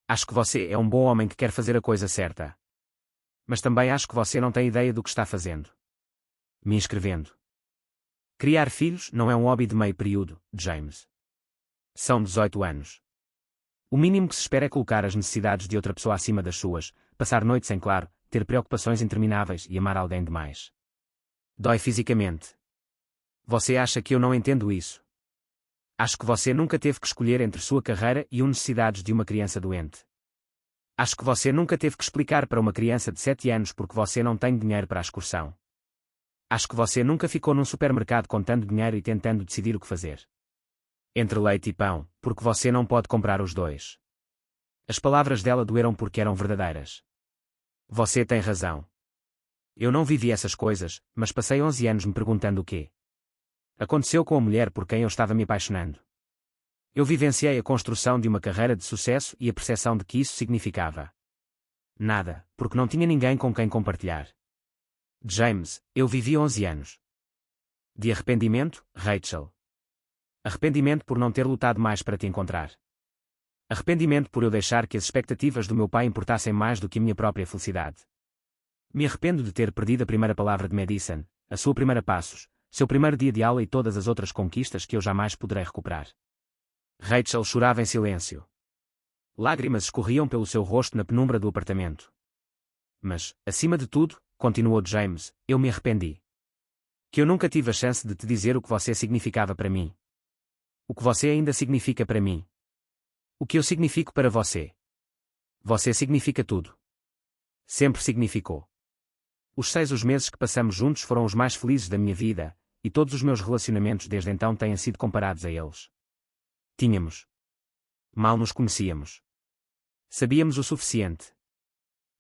A: Acho que você é um bom homem que quer fazer a coisa certa. Mas também acho que você não tem ideia do que está fazendo. Me inscrevendo. Criar filhos não é um hobby de meio período, James. São 18 anos. O mínimo que se espera é colocar as necessidades de outra pessoa acima das suas, passar noites em claro, ter preocupações intermináveis e amar alguém demais. Dói fisicamente. Você acha que eu não entendo isso? Acho que você nunca teve que escolher entre sua carreira e as necessidades de uma criança doente. Acho que você nunca teve que explicar para uma criança de 7 anos porque você não tem dinheiro para a excursão. Acho que você nunca ficou num supermercado contando dinheiro e tentando decidir o que fazer. Entre leite e pão, porque você não pode comprar os dois. As palavras dela doeram porque eram verdadeiras. Você tem razão. Eu não vivi essas coisas, mas passei 11 anos me perguntando o quê aconteceu com a mulher por quem eu estava me apaixonando. Eu vivenciei a construção de uma carreira de sucesso e a percepção de que isso significava nada, porque não tinha ninguém com quem compartilhar. James, eu vivi 11 anos. De arrependimento, Rachel. Arrependimento por não ter lutado mais para te encontrar. Arrependimento por eu deixar que as expectativas do meu pai importassem mais do que a minha própria felicidade. Me arrependo de ter perdido a primeira palavra de Madison, a sua primeira passos, seu primeiro dia de aula e todas as outras conquistas que eu jamais poderei recuperar. Rachel chorava em silêncio. Lágrimas escorriam pelo seu rosto na penumbra do apartamento. Mas, acima de tudo, continuou James, eu me arrependi. Que eu nunca tive a chance de te dizer o que você significava para mim. O que você ainda significa para mim. O que eu significo para você. Você significa tudo. Sempre significou. Os 6 meses que passamos juntos foram os mais felizes da minha vida, e todos os meus relacionamentos desde então têm sido comparados a eles. Mal nos conhecíamos. Sabíamos o suficiente.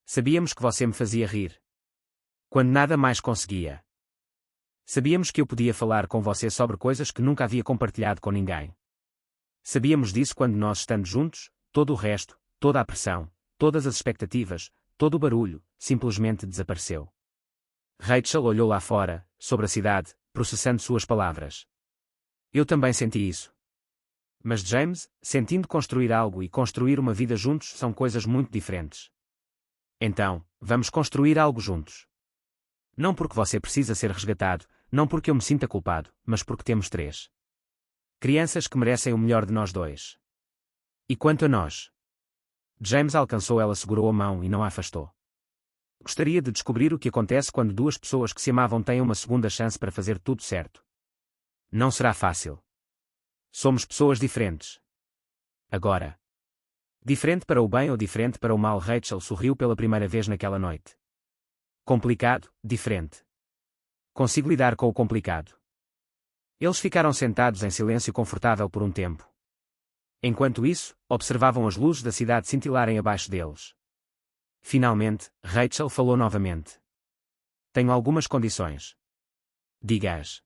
A: Sabíamos que você me fazia rir. Quando nada mais conseguia. Sabíamos que eu podia falar com você sobre coisas que nunca havia compartilhado com ninguém. Sabíamos disso quando nós estando juntos, todo o resto, toda a pressão, todas as expectativas, todo o barulho, simplesmente desapareceu. Rachel olhou lá fora, sobre a cidade, processando suas palavras. Eu também senti isso. Mas James, sentindo construir algo e construir uma vida juntos são coisas muito diferentes. Então, vamos construir algo juntos. Não porque você precisa ser resgatado, não porque eu me sinta culpado, mas porque temos 3 crianças que merecem o melhor de nós dois. E quanto a nós? James alcançou ela, segurou a mão e não a afastou. Gostaria de descobrir o que acontece quando 2 pessoas que se amavam têm uma segunda chance para fazer tudo certo. Não será fácil. Somos pessoas diferentes. Agora. Diferente para o bem ou diferente para o mal? Rachel sorriu pela primeira vez naquela noite. Complicado, diferente. Consigo lidar com o complicado. Eles ficaram sentados em silêncio confortável por um tempo. Enquanto isso, observavam as luzes da cidade cintilarem abaixo deles. Finalmente, Rachel falou novamente. Tenho algumas condições. Diga-as.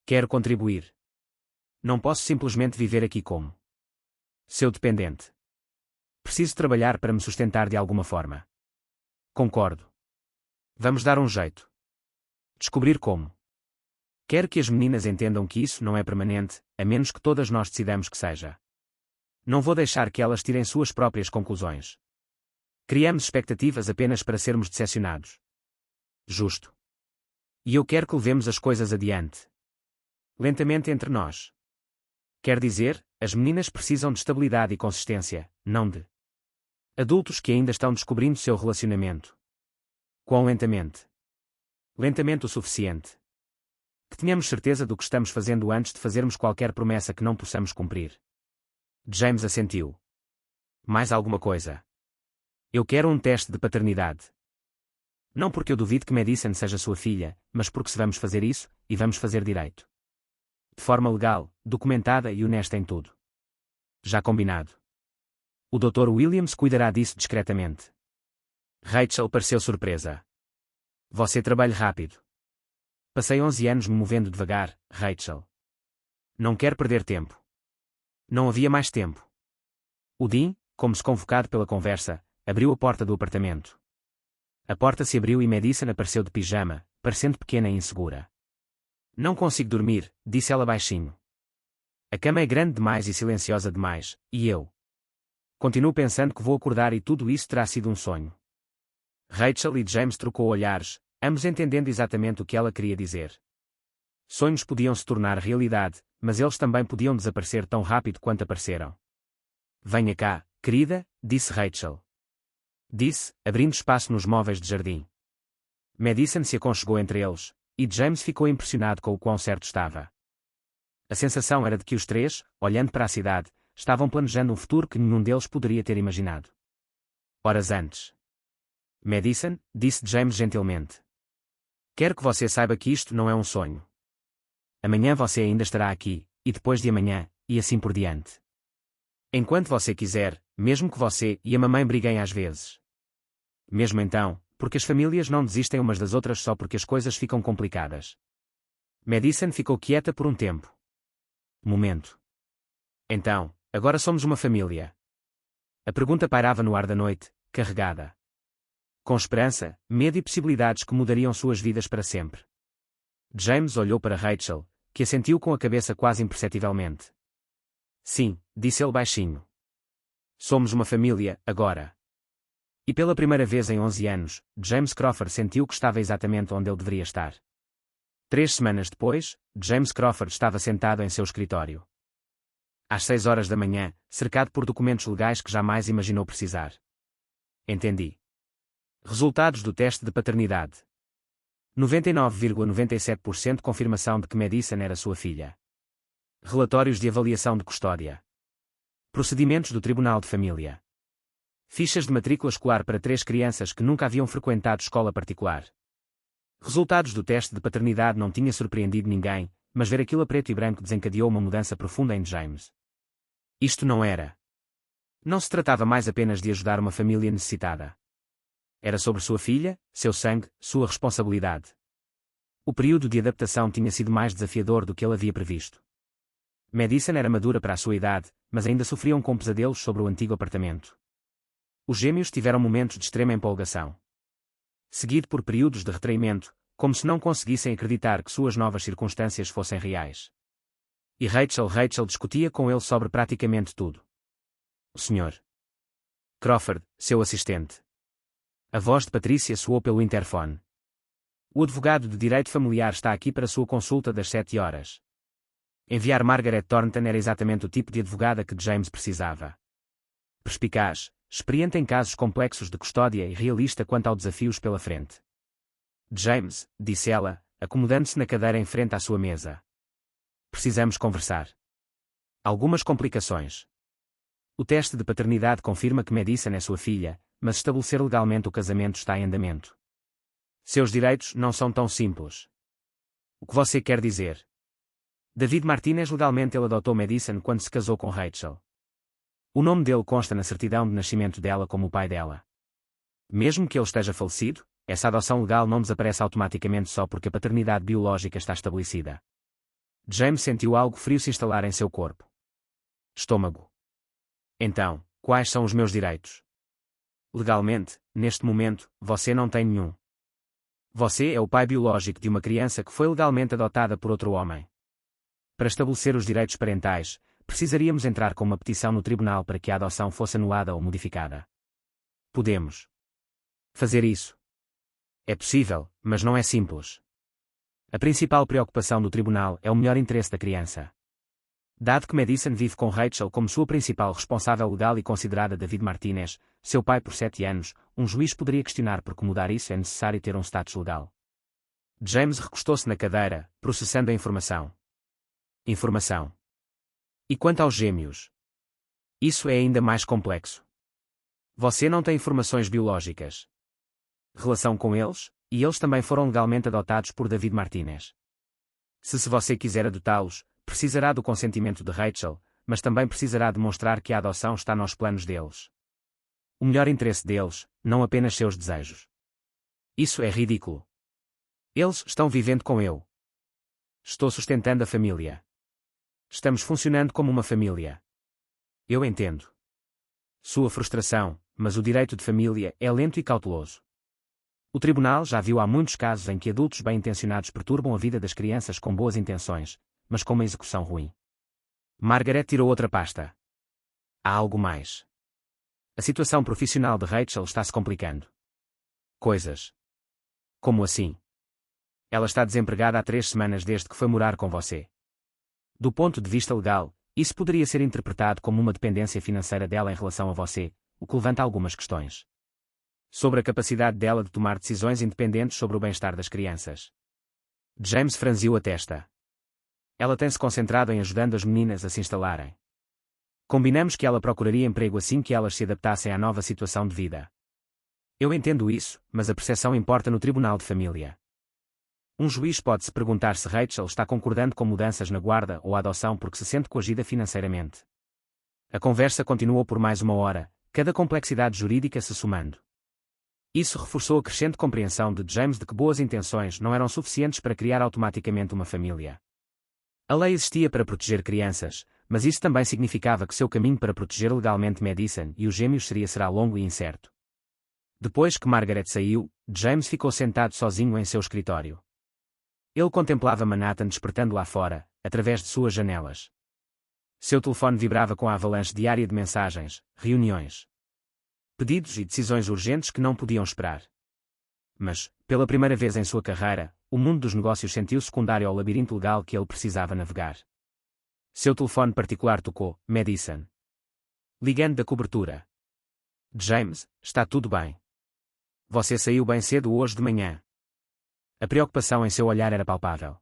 A: Quero contribuir. Não posso simplesmente viver aqui como seu dependente. Preciso trabalhar para me sustentar de alguma forma. Concordo. Vamos dar um jeito. Descobrir como. Quero que as meninas entendam que isso não é permanente, a menos que todas nós decidamos que seja. Não vou deixar que elas tirem suas próprias conclusões. Criamos expectativas apenas para sermos decepcionados. Justo. E eu quero que levemos as coisas adiante. Lentamente entre nós. Quer dizer, as meninas precisam de estabilidade e consistência, não de adultos que ainda estão descobrindo seu relacionamento. Quão lentamente? Lentamente o suficiente. Que tenhamos certeza do que estamos fazendo antes de fazermos qualquer promessa que não possamos cumprir. James assentiu. Mais alguma coisa? Eu quero um teste de paternidade. Não porque eu duvido que Madison seja sua filha, mas porque se vamos fazer isso, e vamos fazer direito. De forma legal, documentada e honesta em tudo. Já combinado. O Dr. Williams cuidará disso discretamente. Rachel pareceu surpresa. Você trabalha rápido. Passei 11 anos me movendo devagar, Rachel. Não quero perder tempo. Não havia mais tempo. O Dean, como se convocado pela conversa, abriu a porta do apartamento. A porta se abriu e Madison apareceu de pijama, parecendo pequena e insegura. Não consigo dormir, disse ela baixinho. A cama é grande demais e silenciosa demais, e eu continuo pensando que vou acordar e tudo isso terá sido um sonho. Rachel e James trocou olhares, ambos entendendo exatamente o que ela queria dizer. Sonhos podiam se tornar realidade, mas eles também podiam desaparecer tão rápido quanto apareceram. Venha cá, querida, disse Rachel. Disse, abrindo espaço nos móveis de jardim. Madison se aconchegou entre eles, e James ficou impressionado com o quão certo estava. A sensação era de que os 3, olhando para a cidade, estavam planejando um futuro que nenhum deles poderia ter imaginado. Horas antes. Madison, disse James gentilmente. Quero que você saiba que isto não é um sonho. Amanhã você ainda estará aqui, e depois de amanhã, e assim por diante. Enquanto você quiser, mesmo que você e a mamãe briguem às vezes. Mesmo então, porque as famílias não desistem umas das outras só porque as coisas ficam complicadas. Madison ficou quieta por um tempo. Momento. Então, agora somos uma família. A pergunta pairava no ar da noite, carregada com esperança, medo e possibilidades que mudariam suas vidas para sempre. James olhou para Rachel, que assentiu com a cabeça quase imperceptivelmente. Sim, disse ele baixinho. Somos uma família, agora. E pela primeira vez em 11 anos, James Crawford sentiu que estava exatamente onde ele deveria estar. 3 semanas depois, James Crawford estava sentado em seu escritório. Às 6 horas da manhã, cercado por documentos legais que jamais imaginou precisar. Entendi. Resultados do teste de paternidade. 99,97% confirmação de que Madison era sua filha. Relatórios de avaliação de custódia. Procedimentos do Tribunal de Família. Fichas de matrícula escolar para 3 crianças que nunca haviam frequentado escola particular. Resultados do teste de paternidade não tinha surpreendido ninguém, mas ver aquilo a preto e branco desencadeou uma mudança profunda em James. Isto não era. Não se tratava mais apenas de ajudar uma família necessitada. Era sobre sua filha, seu sangue, sua responsabilidade. O período de adaptação tinha sido mais desafiador do que ele havia previsto. Madison era madura para a sua idade, mas ainda sofriam com pesadelos sobre o antigo apartamento. Os gêmeos tiveram momentos de extrema empolgação, seguido por períodos de retraimento, como se não conseguissem acreditar que suas novas circunstâncias fossem reais. E Rachel discutia com ele sobre praticamente tudo. O Sr. Crawford, seu assistente. A voz de Patrícia soou pelo interfone. O advogado de direito familiar está aqui para sua consulta das 7 horas. Enviar Margaret Thornton era exatamente o tipo de advogada que James precisava. Perspicaz, experiente em casos complexos de custódia e realista quanto aos desafios pela frente. James, disse ela, acomodando-se na cadeira em frente à sua mesa. Precisamos conversar. Algumas complicações. O teste de paternidade confirma que Madison é sua filha, mas estabelecer legalmente o casamento está em andamento. Seus direitos não são tão simples. O que você quer dizer? David Martinez legalmente ele adotou Madison quando se casou com Rachel. O nome dele consta na certidão de nascimento dela como o pai dela. Mesmo que ele esteja falecido, essa adoção legal não desaparece automaticamente só porque a paternidade biológica está estabelecida. James sentiu algo frio se instalar em seu corpo. Estômago. Então, quais são os meus direitos? Legalmente, neste momento, você não tem nenhum. Você é o pai biológico de uma criança que foi legalmente adotada por outro homem. Para estabelecer os direitos parentais, precisaríamos entrar com uma petição no tribunal para que a adoção fosse anulada ou modificada. Podemos fazer isso. É possível, mas não é simples. A principal preocupação do tribunal é o melhor interesse da criança. Dado que Madison vive com Rachel como sua principal responsável legal e considerada David Martinez, seu pai por 7 anos, um juiz poderia questionar por que mudar isso é necessário ter um status legal. James recostou-se na cadeira, processando a informação. Informação. E quanto aos gêmeos? Isso é ainda mais complexo. Você não tem informações biológicas. Relação com eles, e eles também foram legalmente adotados por David Martinez. Se você quiser adotá-los, precisará do consentimento de Rachel, mas também precisará demonstrar que a adoção está nos planos deles. O melhor interesse deles, não apenas seus desejos. Isso é ridículo. Eles estão vivendo com eu. Estou sustentando a família. Estamos funcionando como uma família. Eu entendo sua frustração, mas o direito de família é lento e cauteloso. O tribunal já viu há muitos casos em que adultos bem-intencionados perturbam a vida das crianças com boas intenções, mas com uma execução ruim. Margaret tirou outra pasta. Há algo mais. A situação profissional de Rachel está se complicando. Coisas. Como assim? Ela está desempregada há 3 semanas desde que foi morar com você. Do ponto de vista legal, isso poderia ser interpretado como uma dependência financeira dela em relação a você, o que levanta algumas questões. Sobre a capacidade dela de tomar decisões independentes sobre o bem-estar das crianças. James franziu a testa. Ela tem se concentrado em ajudando as meninas a se instalarem. Combinamos que ela procuraria emprego assim que elas se adaptassem à nova situação de vida. Eu entendo isso, mas a percepção importa no tribunal de família. Um juiz pode se perguntar se Rachel está concordando com mudanças na guarda ou a adoção porque se sente coagida financeiramente. A conversa continuou por mais uma hora, cada complexidade jurídica se somando. Isso reforçou a crescente compreensão de James de que boas intenções não eram suficientes para criar automaticamente uma família. A lei existia para proteger crianças, mas isso também significava que seu caminho para proteger legalmente Madison e os gêmeos será longo e incerto. Depois que Margaret saiu, James ficou sentado sozinho em seu escritório. Ele contemplava Manhattan despertando lá fora, através de suas janelas. Seu telefone vibrava com a avalanche diária de mensagens, reuniões, pedidos e decisões urgentes que não podiam esperar. Mas, pela primeira vez em sua carreira, o mundo dos negócios sentiu secundário ao labirinto legal que ele precisava navegar. Seu telefone particular tocou, Madison. Ligando da cobertura. James, está tudo bem. Você saiu bem cedo hoje de manhã. A preocupação em seu olhar era palpável.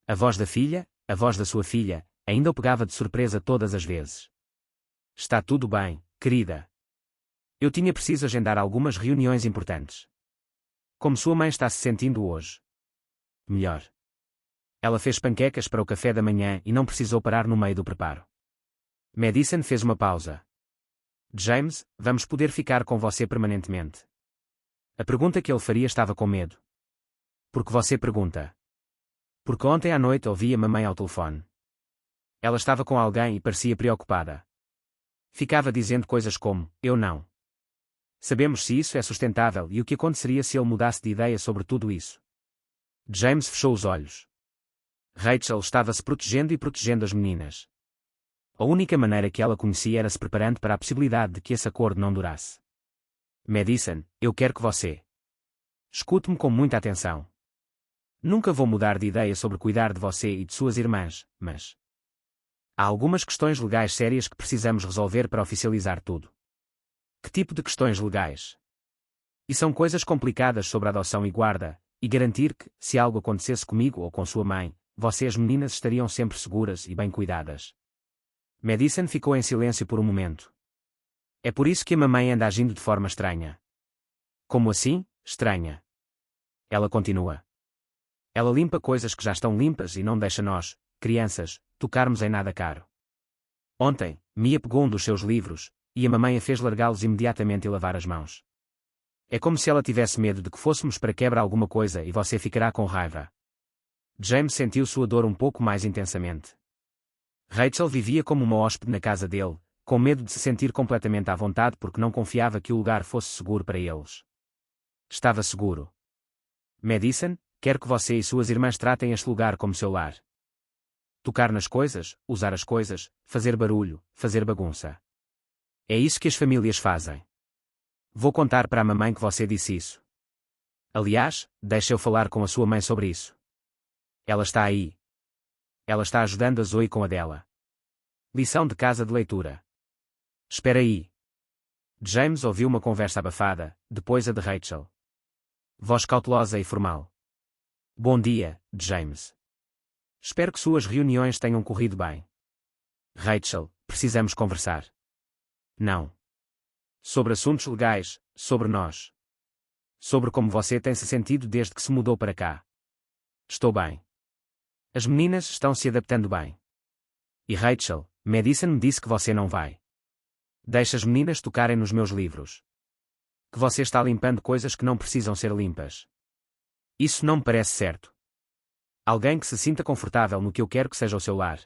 A: A voz da filha, a voz da sua filha, ainda o pegava de surpresa todas as vezes. Está tudo bem, querida. Eu tinha preciso agendar algumas reuniões importantes. Como sua mãe está se sentindo hoje? Melhor. Ela fez panquecas para o café da manhã e não precisou parar no meio do preparo. Madison fez uma pausa. James, vamos poder ficar com você permanentemente. A pergunta que ele faria estava com medo. Por que você pergunta? Porque ontem à noite ouvi a mamãe ao telefone. Ela estava com alguém e parecia preocupada. Ficava dizendo coisas como, eu não. Sabemos se isso é sustentável e o que aconteceria se ele mudasse de ideia sobre tudo isso. James fechou os olhos. Rachel estava se protegendo e protegendo as meninas. A única maneira que ela conhecia era se preparando para a possibilidade de que esse acordo não durasse. Madison, eu quero que você escute-me com muita atenção. Nunca vou mudar de ideia sobre cuidar de você e de suas irmãs, mas há algumas questões legais sérias que precisamos resolver para oficializar tudo. Que tipo de questões legais? E são coisas complicadas sobre adoção e guarda, e garantir que, se algo acontecesse comigo ou com sua mãe, você e as meninas estariam sempre seguras e bem cuidadas. Madison ficou em silêncio por um momento. É por isso que a mamãe anda agindo de forma estranha. Como assim, estranha? Ela continua. Ela limpa coisas que já estão limpas e não deixa nós, crianças, tocarmos em nada caro. Ontem, Mia pegou um dos seus livros, e a mamãe a fez largá-los imediatamente e lavar as mãos. É como se ela tivesse medo de que fôssemos para quebra alguma coisa e você ficará com raiva. James sentiu sua dor um pouco mais intensamente. Rachel vivia como uma hóspede na casa dele, com medo de se sentir completamente à vontade porque não confiava que o lugar fosse seguro para eles. Estava seguro. Madison, quero que você e suas irmãs tratem este lugar como seu lar. Tocar nas coisas, usar as coisas, fazer barulho, fazer bagunça. É isso que as famílias fazem. Vou contar para a mamãe que você disse isso. Aliás, deixa eu falar com a sua mãe sobre isso. Ela está aí. Ela está ajudando a Zoe com a dela. Lição de casa de leitura. Espera aí. James ouviu uma conversa abafada, depois a de Rachel. Voz cautelosa e formal. Bom dia, James. Espero que suas reuniões tenham corrido bem. Rachel, precisamos conversar. Não. Sobre assuntos legais, sobre nós. Sobre como você tem se sentido desde que se mudou para cá. Estou bem. As meninas estão se adaptando bem. E Rachel, Madison me disse que você não vai. Deixa as meninas tocarem nos meus livros. Que você está limpando coisas que não precisam ser limpas. Isso não me parece certo. Alguém que se sinta confortável no que eu quero que seja o seu lar.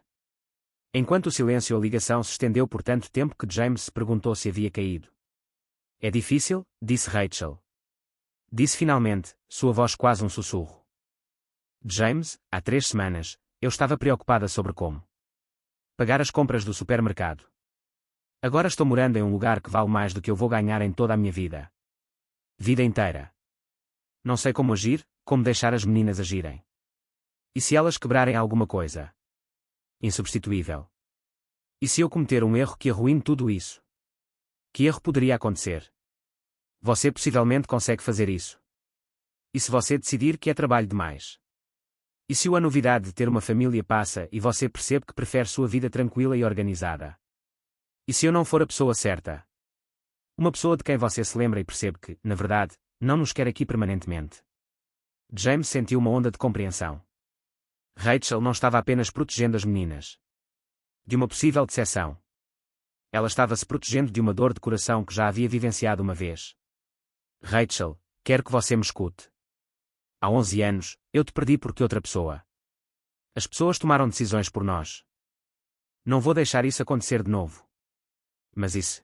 A: Enquanto o silêncio e a ligação se estendeu por tanto tempo que James se perguntou se havia caído. É difícil, disse Rachel. Disse finalmente, sua voz quase um sussurro. James, há 3 semanas, eu estava preocupada sobre como pagar as compras do supermercado. Agora estou morando em um lugar que vale mais do que eu vou ganhar em toda a minha vida. Vida inteira. Não sei como agir, como deixar as meninas agirem. E se elas quebrarem alguma coisa? Insubstituível. E se eu cometer um erro que arruine tudo isso? Que erro poderia acontecer? Você possivelmente consegue fazer isso. E se você decidir que é trabalho demais? E se a novidade de ter uma família passa e você percebe que prefere sua vida tranquila e organizada? E se eu não for a pessoa certa? Uma pessoa de quem você se lembra e percebe que, na verdade, não nos quer aqui permanentemente. James sentiu uma onda de compreensão. Rachel não estava apenas protegendo as meninas de uma possível decepção. Ela estava se protegendo de uma dor de coração que já havia vivenciado uma vez. Rachel, quero que você me escute. Há 11 anos, eu te perdi porque outra pessoa. As pessoas tomaram decisões por nós. Não vou deixar isso acontecer de novo. Mas isso.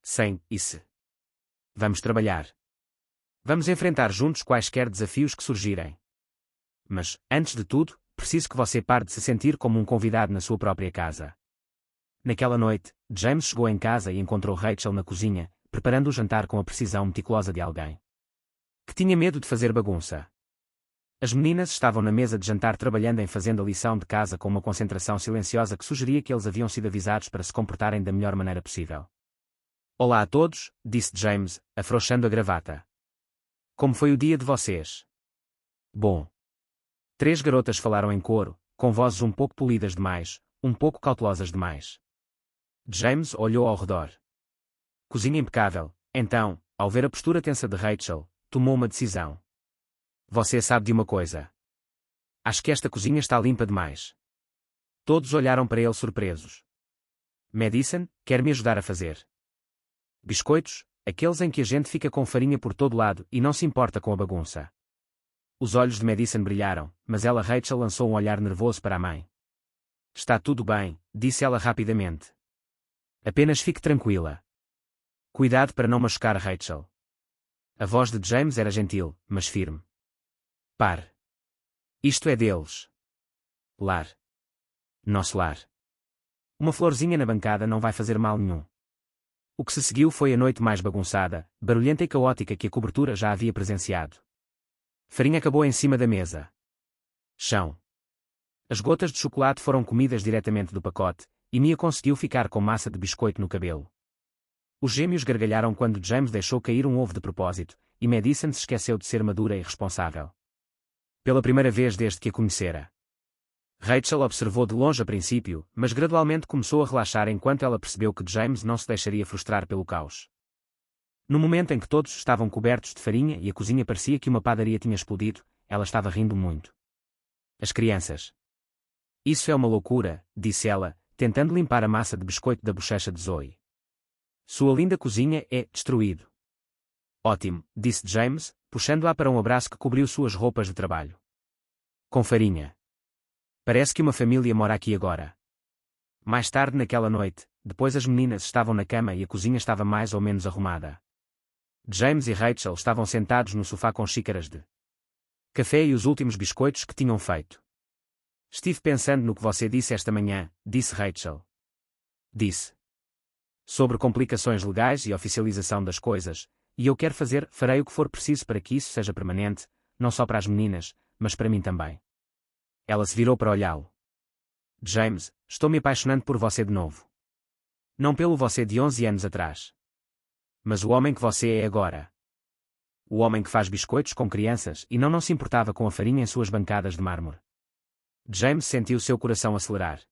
A: Sem isso. Vamos trabalhar. Vamos enfrentar juntos quaisquer desafios que surgirem. Mas, antes de tudo, preciso que você pare de se sentir como um convidado na sua própria casa. Naquela noite, James chegou em casa e encontrou Rachel na cozinha, preparando o jantar com a precisão meticulosa de alguém que tinha medo de fazer bagunça. As meninas estavam na mesa de jantar trabalhando em fazendo a lição de casa com uma concentração silenciosa que sugeria que eles haviam sido avisados para se comportarem da melhor maneira possível. Olá a todos, disse James, afrouxando a gravata. Como foi o dia de vocês? Bom. 3 garotas falaram em coro, com vozes um pouco polidas demais, um pouco cautelosas demais. James olhou ao redor. Cozinha impecável. Então, ao ver a postura tensa de Rachel, tomou uma decisão. Você sabe de uma coisa. Acho que esta cozinha está limpa demais. Todos olharam para ele surpresos. Madison, quer me ajudar a fazer biscoitos, aqueles em que a gente fica com farinha por todo lado e não se importa com a bagunça. Os olhos de Madison brilharam, mas Rachel lançou um olhar nervoso para a mãe. Está tudo bem, disse ela rapidamente. Apenas fique tranquila. Cuidado para não machucar Rachel. A voz de James era gentil, mas firme. Pare. Isto é deles. Lar. Nosso lar. Uma florzinha na bancada não vai fazer mal nenhum. O que se seguiu foi a noite mais bagunçada, barulhenta e caótica que a cobertura já havia presenciado. Farinha acabou em cima da mesa. Chão. As gotas de chocolate foram comidas diretamente do pacote, e Mia conseguiu ficar com massa de biscoito no cabelo. Os gêmeos gargalharam quando James deixou cair um ovo de propósito, e Madison se esqueceu de ser madura e responsável. Pela primeira vez desde que a conhecera. Rachel observou de longe a princípio, mas gradualmente começou a relaxar enquanto ela percebeu que James não se deixaria frustrar pelo caos. No momento em que todos estavam cobertos de farinha e a cozinha parecia que uma padaria tinha explodido, ela estava rindo muito. As crianças. Isso é uma loucura, disse ela, tentando limpar a massa de biscoito da bochecha de Zoe. Sua linda cozinha é destruído. Ótimo, disse James, puxando-a para um abraço que cobriu suas roupas de trabalho. Com farinha. Parece que uma família mora aqui agora. Mais tarde naquela noite, depois as meninas estavam na cama e a cozinha estava mais ou menos arrumada. James e Rachel estavam sentados no sofá com xícaras de café e os últimos biscoitos que tinham feito. Estive pensando no que você disse esta manhã, disse Rachel. Disse. Sobre complicações legais e oficialização das coisas, e eu farei o que for preciso para que isso seja permanente, não só para as meninas, mas para mim também. Ela se virou para olhá-lo. James, estou me apaixonando por você de novo. Não pelo você de 11 anos atrás. Mas o homem que você é agora. O homem que faz biscoitos com crianças e não se importava com a farinha em suas bancadas de mármore. James sentiu seu coração acelerar.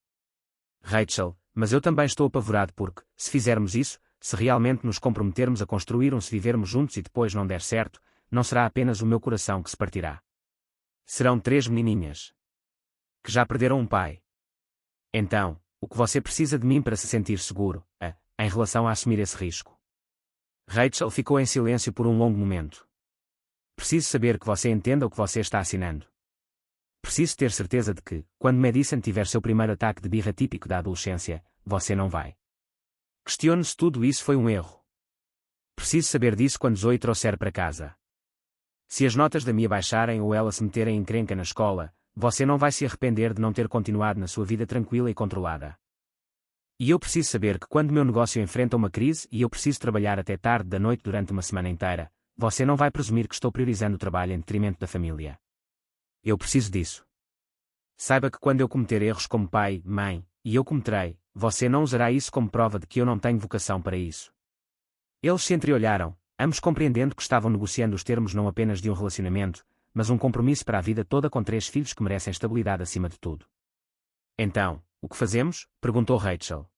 A: Rachel, mas eu também estou apavorado porque, se fizermos isso, se realmente nos comprometermos a construir se vivermos juntos e depois não der certo, não será apenas o meu coração que se partirá. Serão 3 menininhas. Que já perderam um pai. Então, o que você precisa de mim para se sentir seguro, em relação a assumir esse risco? Rachel ficou em silêncio por um longo momento. Preciso saber que você entenda o que você está assinando. Preciso ter certeza de que, quando Madison tiver seu primeiro ataque de birra típico da adolescência, você não vai. Questione se tudo isso foi um erro. Preciso saber disso quando Zoe trouxer para casa. Se as notas da Mia baixarem ou ela se meter em encrenca na escola, você não vai se arrepender de não ter continuado na sua vida tranquila e controlada. E eu preciso saber que quando meu negócio enfrenta uma crise e eu preciso trabalhar até tarde da noite durante uma semana inteira, você não vai presumir que estou priorizando o trabalho em detrimento da família. Eu preciso disso. Saiba que quando eu cometer erros como pai, mãe, e eu cometerei, você não usará isso como prova de que eu não tenho vocação para isso. Eles se entreolharam, ambos compreendendo que estavam negociando os termos não apenas de um relacionamento, mas um compromisso para a vida toda com 3 filhos que merecem estabilidade acima de tudo. Então, o que fazemos? Perguntou Rachel.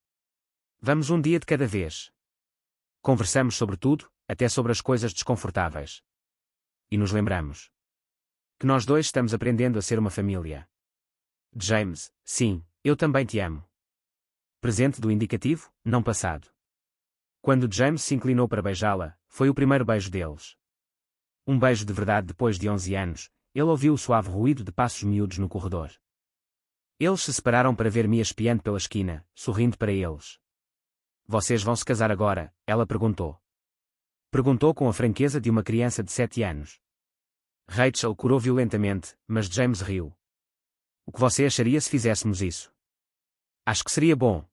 A: Vamos um dia de cada vez. Conversamos sobre tudo, até sobre as coisas desconfortáveis. E nos lembramos. Que nós dois estamos aprendendo a ser uma família. James, sim, eu também te amo. Presente do indicativo, não passado. Quando James se inclinou para beijá-la, foi o primeiro beijo deles. Um beijo de verdade depois de 11 anos, ele ouviu o suave ruído de passos miúdos no corredor. Eles se separaram para ver Mia espiando pela esquina, sorrindo para eles. Vocês vão se casar agora? Ela perguntou. Perguntou com a franqueza de uma criança de 7 anos. Rachel corou violentamente, mas James riu. O que você acharia se fizéssemos isso? Acho que seria bom.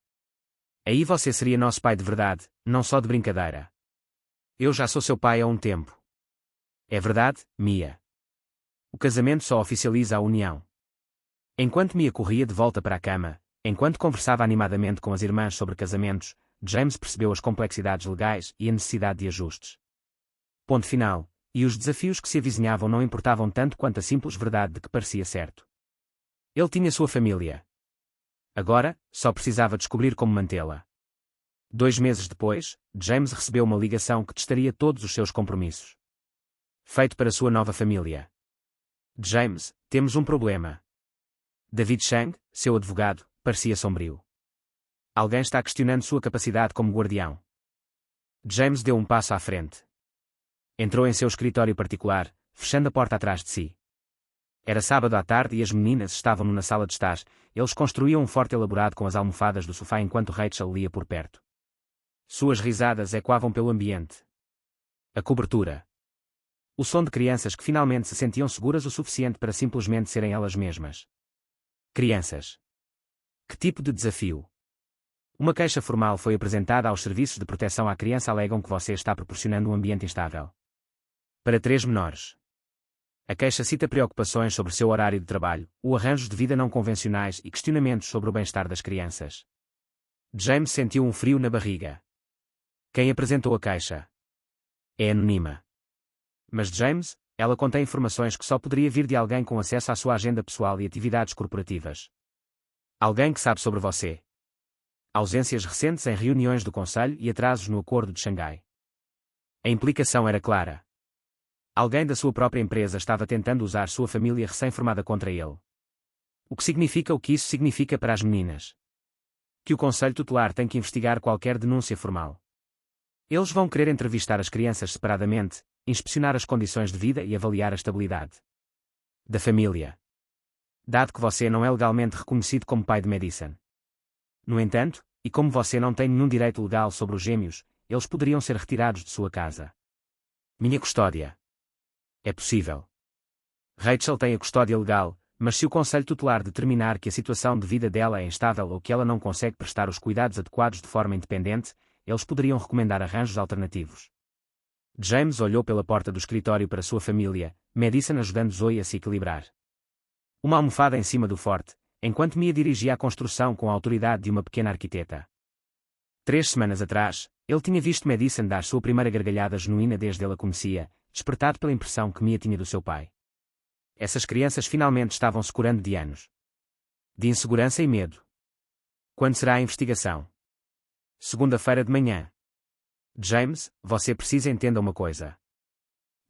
A: Aí você seria nosso pai de verdade, não só de brincadeira. Eu já sou seu pai há um tempo. É verdade, Mia. O casamento só oficializa a união. Enquanto Mia corria de volta para a cama, enquanto conversava animadamente com as irmãs sobre casamentos, James percebeu as complexidades legais e a necessidade de ajustes. Ponto final, e os desafios que se avizinhavam não importavam tanto quanto a simples verdade de que parecia certo. Ele tinha sua família. Agora, só precisava descobrir como mantê-la. 2 meses depois, James recebeu uma ligação que testaria todos os seus compromissos. Feito para sua nova família. James, temos um problema. David Chang, seu advogado, parecia sombrio. Alguém está questionando sua capacidade como guardião. James deu um passo à frente. Entrou em seu escritório particular, fechando a porta atrás de si. Era sábado à tarde e as meninas estavam na sala de estar. Eles construíam um forte elaborado com as almofadas do sofá enquanto Rachel lia por perto. Suas risadas ecoavam pelo ambiente. A cobertura. O som de crianças que finalmente se sentiam seguras o suficiente para simplesmente serem elas mesmas. Crianças. Que tipo de desafio? Uma queixa formal foi apresentada aos serviços de proteção à criança. Alegam que você está proporcionando um ambiente instável. Para 3 menores. A queixa cita preocupações sobre seu horário de trabalho, o arranjos de vida não convencionais e questionamentos sobre o bem-estar das crianças. James sentiu um frio na barriga. Quem apresentou a queixa? É anônima. Mas James, ela contém informações que só poderia vir de alguém com acesso à sua agenda pessoal e atividades corporativas. Alguém que sabe sobre você. Ausências recentes em reuniões do Conselho e atrasos no Acordo de Xangai. A implicação era clara. Alguém da sua própria empresa estava tentando usar sua família recém-formada contra ele. O que significa o que isso significa para as meninas? Que o Conselho Tutelar tem que investigar qualquer denúncia formal. Eles vão querer entrevistar as crianças separadamente, inspecionar as condições de vida e avaliar a estabilidade da família. Dado que você não é legalmente reconhecido como pai de Madison. No entanto, e como você não tem nenhum direito legal sobre os gêmeos, eles poderiam ser retirados de sua casa. Minha custódia. É possível. Rachel tem a custódia legal, mas se o Conselho Tutelar determinar que a situação de vida dela é instável ou que ela não consegue prestar os cuidados adequados de forma independente, eles poderiam recomendar arranjos alternativos. James olhou pela porta do escritório para sua família, Madison ajudando Zoe a se equilibrar. Uma almofada em cima do forte, enquanto Mia dirigia a construção com a autoridade de uma pequena arquiteta. 3 semanas atrás, ele tinha visto Madison dar sua primeira gargalhada genuína desde ele a conhecia, despertado pela impressão que Mia tinha do seu pai. Essas crianças finalmente estavam se curando de anos. De insegurança e medo. Quando será a investigação? Segunda-feira de manhã. James, você precisa entender uma coisa.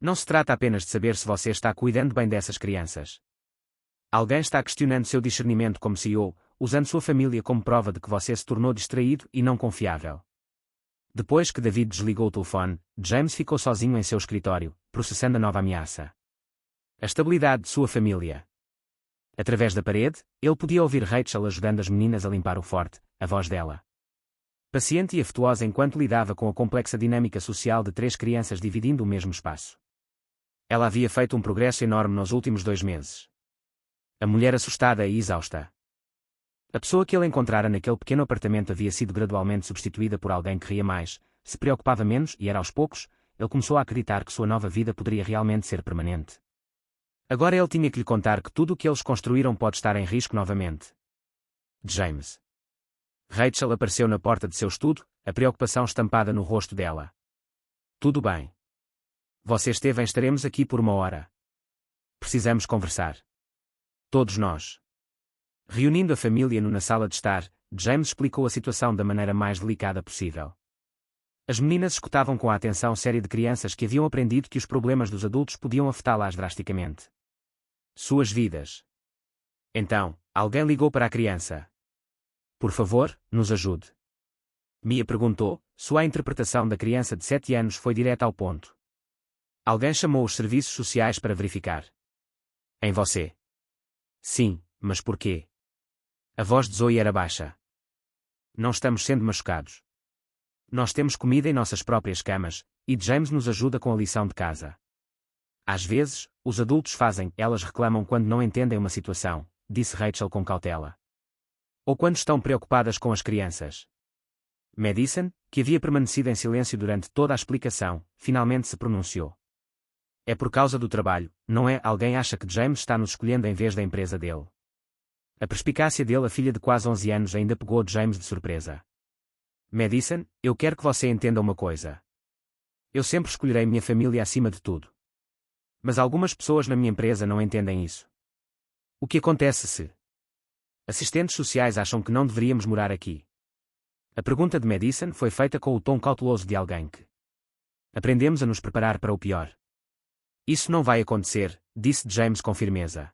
A: Não se trata apenas de saber se você está cuidando bem dessas crianças. Alguém está questionando seu discernimento como CEO, usando sua família como prova de que você se tornou distraído e não confiável. Depois que David desligou o telefone, James ficou sozinho em seu escritório, processando a nova ameaça. A estabilidade de sua família. Através da parede, ele podia ouvir Rachel ajudando as meninas a limpar o forte, a voz dela. Paciente e afetuosa enquanto lidava com a complexa dinâmica social de 3 crianças dividindo o mesmo espaço. Ela havia feito um progresso enorme nos últimos 2 meses. A mulher assustada e exausta. A pessoa que ele encontrara naquele pequeno apartamento havia sido gradualmente substituída por alguém que ria mais, se preocupava menos e era aos poucos, ele começou a acreditar que sua nova vida poderia realmente ser permanente. Agora ele tinha que lhe contar que tudo o que eles construíram pode estar em risco novamente. James. Rachel apareceu na porta de seu estudo, a preocupação estampada no rosto dela. Tudo bem. Você esteve estaremos aqui por 1 hora. Precisamos conversar. Todos nós. Reunindo a família na sala de estar, James explicou a situação da maneira mais delicada possível. As meninas escutavam com a atenção séria de crianças que haviam aprendido que os problemas dos adultos podiam afetá-las drasticamente. suas vidas. Então, alguém ligou para a criança. Por favor, nos ajude. Mia perguntou, sua interpretação da criança de 7 anos foi direta ao ponto. Alguém chamou os serviços sociais para verificar. Em você? Sim, mas por quê? A voz de Zoe era baixa. Não estamos sendo machucados. Nós temos comida em nossas próprias camas, e James nos ajuda com a lição de casa. Às vezes, os adultos fazem, elas reclamam quando não entendem uma situação, disse Rachel com cautela. Ou quando estão preocupadas com as crianças. Madison, que havia permanecido em silêncio durante toda a explicação, finalmente se pronunciou. É por causa do trabalho, não é? Alguém acha que James está nos escolhendo em vez da empresa dele. A perspicácia dele, a filha de quase 11 anos, ainda pegou James de surpresa. Madison, eu quero que você entenda uma coisa. Eu sempre escolherei minha família acima de tudo. Mas algumas pessoas na minha empresa não entendem isso. O que acontece se assistentes sociais acham que não deveríamos morar aqui? A pergunta de Madison foi feita com o tom cauteloso de alguém que aprendemos a nos preparar para o pior. Isso não vai acontecer, disse James com firmeza.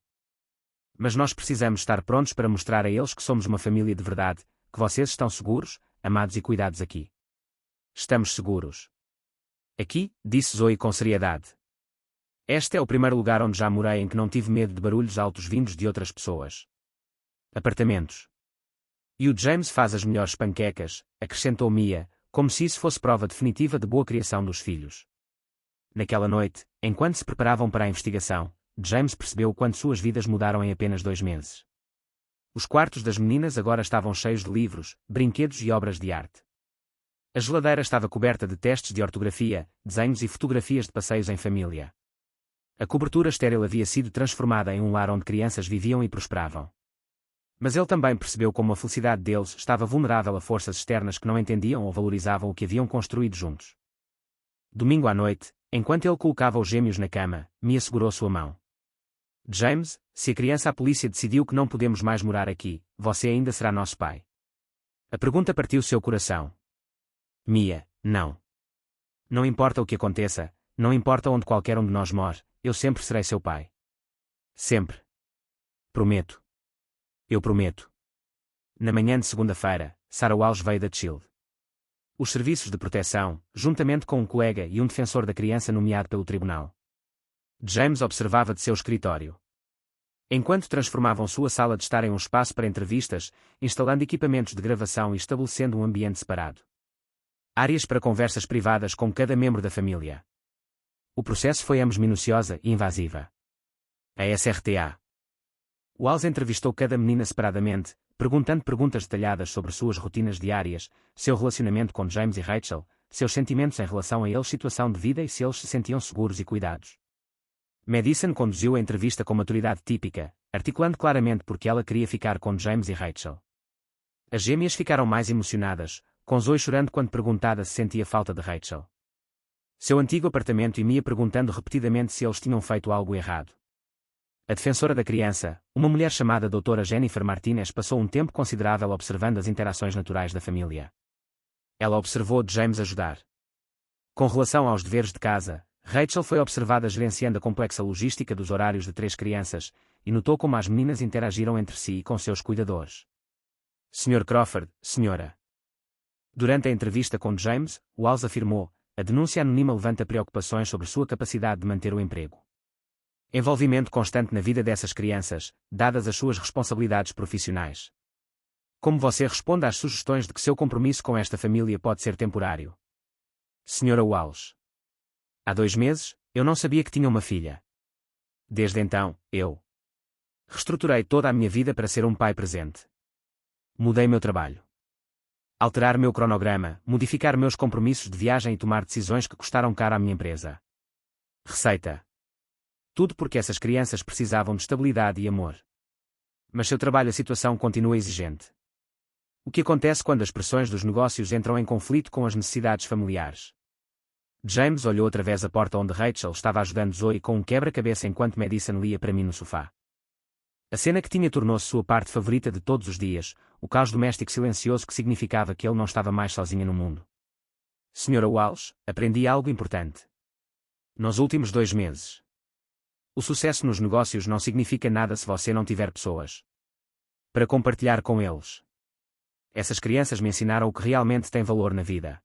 A: Mas nós precisamos estar prontos para mostrar a eles que somos uma família de verdade, que vocês estão seguros, amados e cuidados aqui. Estamos seguros. Aqui, disse Zoe com seriedade. Este é o primeiro lugar onde já morei em que não tive medo de barulhos altos vindos de outras pessoas. Apartamentos. E o James faz as melhores panquecas, acrescentou Mia, como se isso fosse prova definitiva de boa criação dos filhos. Naquela noite, enquanto se preparavam para a investigação, James percebeu o quanto suas vidas mudaram em apenas 2 meses. Os quartos das meninas agora estavam cheios de livros, brinquedos e obras de arte. A geladeira estava coberta de testes de ortografia, desenhos e fotografias de passeios em família. A cobertura estéril havia sido transformada em um lar onde crianças viviam e prosperavam. Mas ele também percebeu como a felicidade deles estava vulnerável a forças externas que não entendiam ou valorizavam o que haviam construído juntos. Domingo à noite, enquanto ele colocava os gêmeos na cama, Mia segurou sua mão. James, se a polícia decidiu que não podemos mais morar aqui, você ainda será nosso pai. A pergunta partiu seu coração. Mia, não. Não importa o que aconteça, não importa onde qualquer um de nós more, eu sempre serei seu pai. Sempre. Prometo. Eu prometo. Na manhã de segunda-feira, Sarah Walsh veio da Shield. Os serviços de proteção, juntamente com um colega e um defensor da criança nomeado pelo tribunal. James observava de seu escritório. Enquanto transformavam sua sala de estar em um espaço para entrevistas, instalando equipamentos de gravação e estabelecendo um ambiente separado. Áreas para conversas privadas com cada membro da família. O processo foi ambos minuciosa e invasiva. A SRTA. Walsh entrevistou cada menina separadamente, perguntando perguntas detalhadas sobre suas rotinas diárias, seu relacionamento com James e Rachel, seus sentimentos em relação a eles, situação de vida e se eles se sentiam seguros e cuidados. Madison conduziu a entrevista com maturidade típica, articulando claramente porque ela queria ficar com James e Rachel. As gêmeas ficaram mais emocionadas, com Zoe chorando quando perguntada se sentia falta de Rachel. Seu antigo apartamento e Mia perguntando repetidamente se eles tinham feito algo errado. A defensora da criança, uma mulher chamada Dra. Jennifer Martinez, passou um tempo considerável observando as interações naturais da família. Ela observou James ajudar. Com relação aos deveres de casa, Rachel foi observada gerenciando a complexa logística dos horários de 3 crianças, e notou como as meninas interagiram entre si e com seus cuidadores. Sr. Crawford, senhora. Durante a entrevista com James, Walsh afirmou, a denúncia anônima levanta preocupações sobre sua capacidade de manter o emprego. Envolvimento constante na vida dessas crianças, dadas as suas responsabilidades profissionais. Como você responde às sugestões de que seu compromisso com esta família pode ser temporário? Sra. Walsh. Há 2 meses, eu não sabia que tinha uma filha. Desde então, eu reestruturei toda a minha vida para ser um pai presente. Mudei meu trabalho. Alterar meu cronograma, modificar meus compromissos de viagem e tomar decisões que custaram caro à minha empresa. Receita. Tudo porque essas crianças precisavam de estabilidade e amor. Mas seu trabalho, a situação continua exigente. O que acontece quando as pressões dos negócios entram em conflito com as necessidades familiares? James olhou através da porta onde Rachel estava ajudando Zoe com um quebra-cabeça enquanto Madison lia para mim no sofá. A cena que tinha tornou-se sua parte favorita de todos os dias, o caos doméstico silencioso que significava que ele não estava mais sozinho no mundo. Sra. Walsh, aprendi algo importante. Nos últimos 2 meses. O sucesso nos negócios não significa nada se você não tiver pessoas para compartilhar com eles. Essas crianças me ensinaram o que realmente tem valor na vida.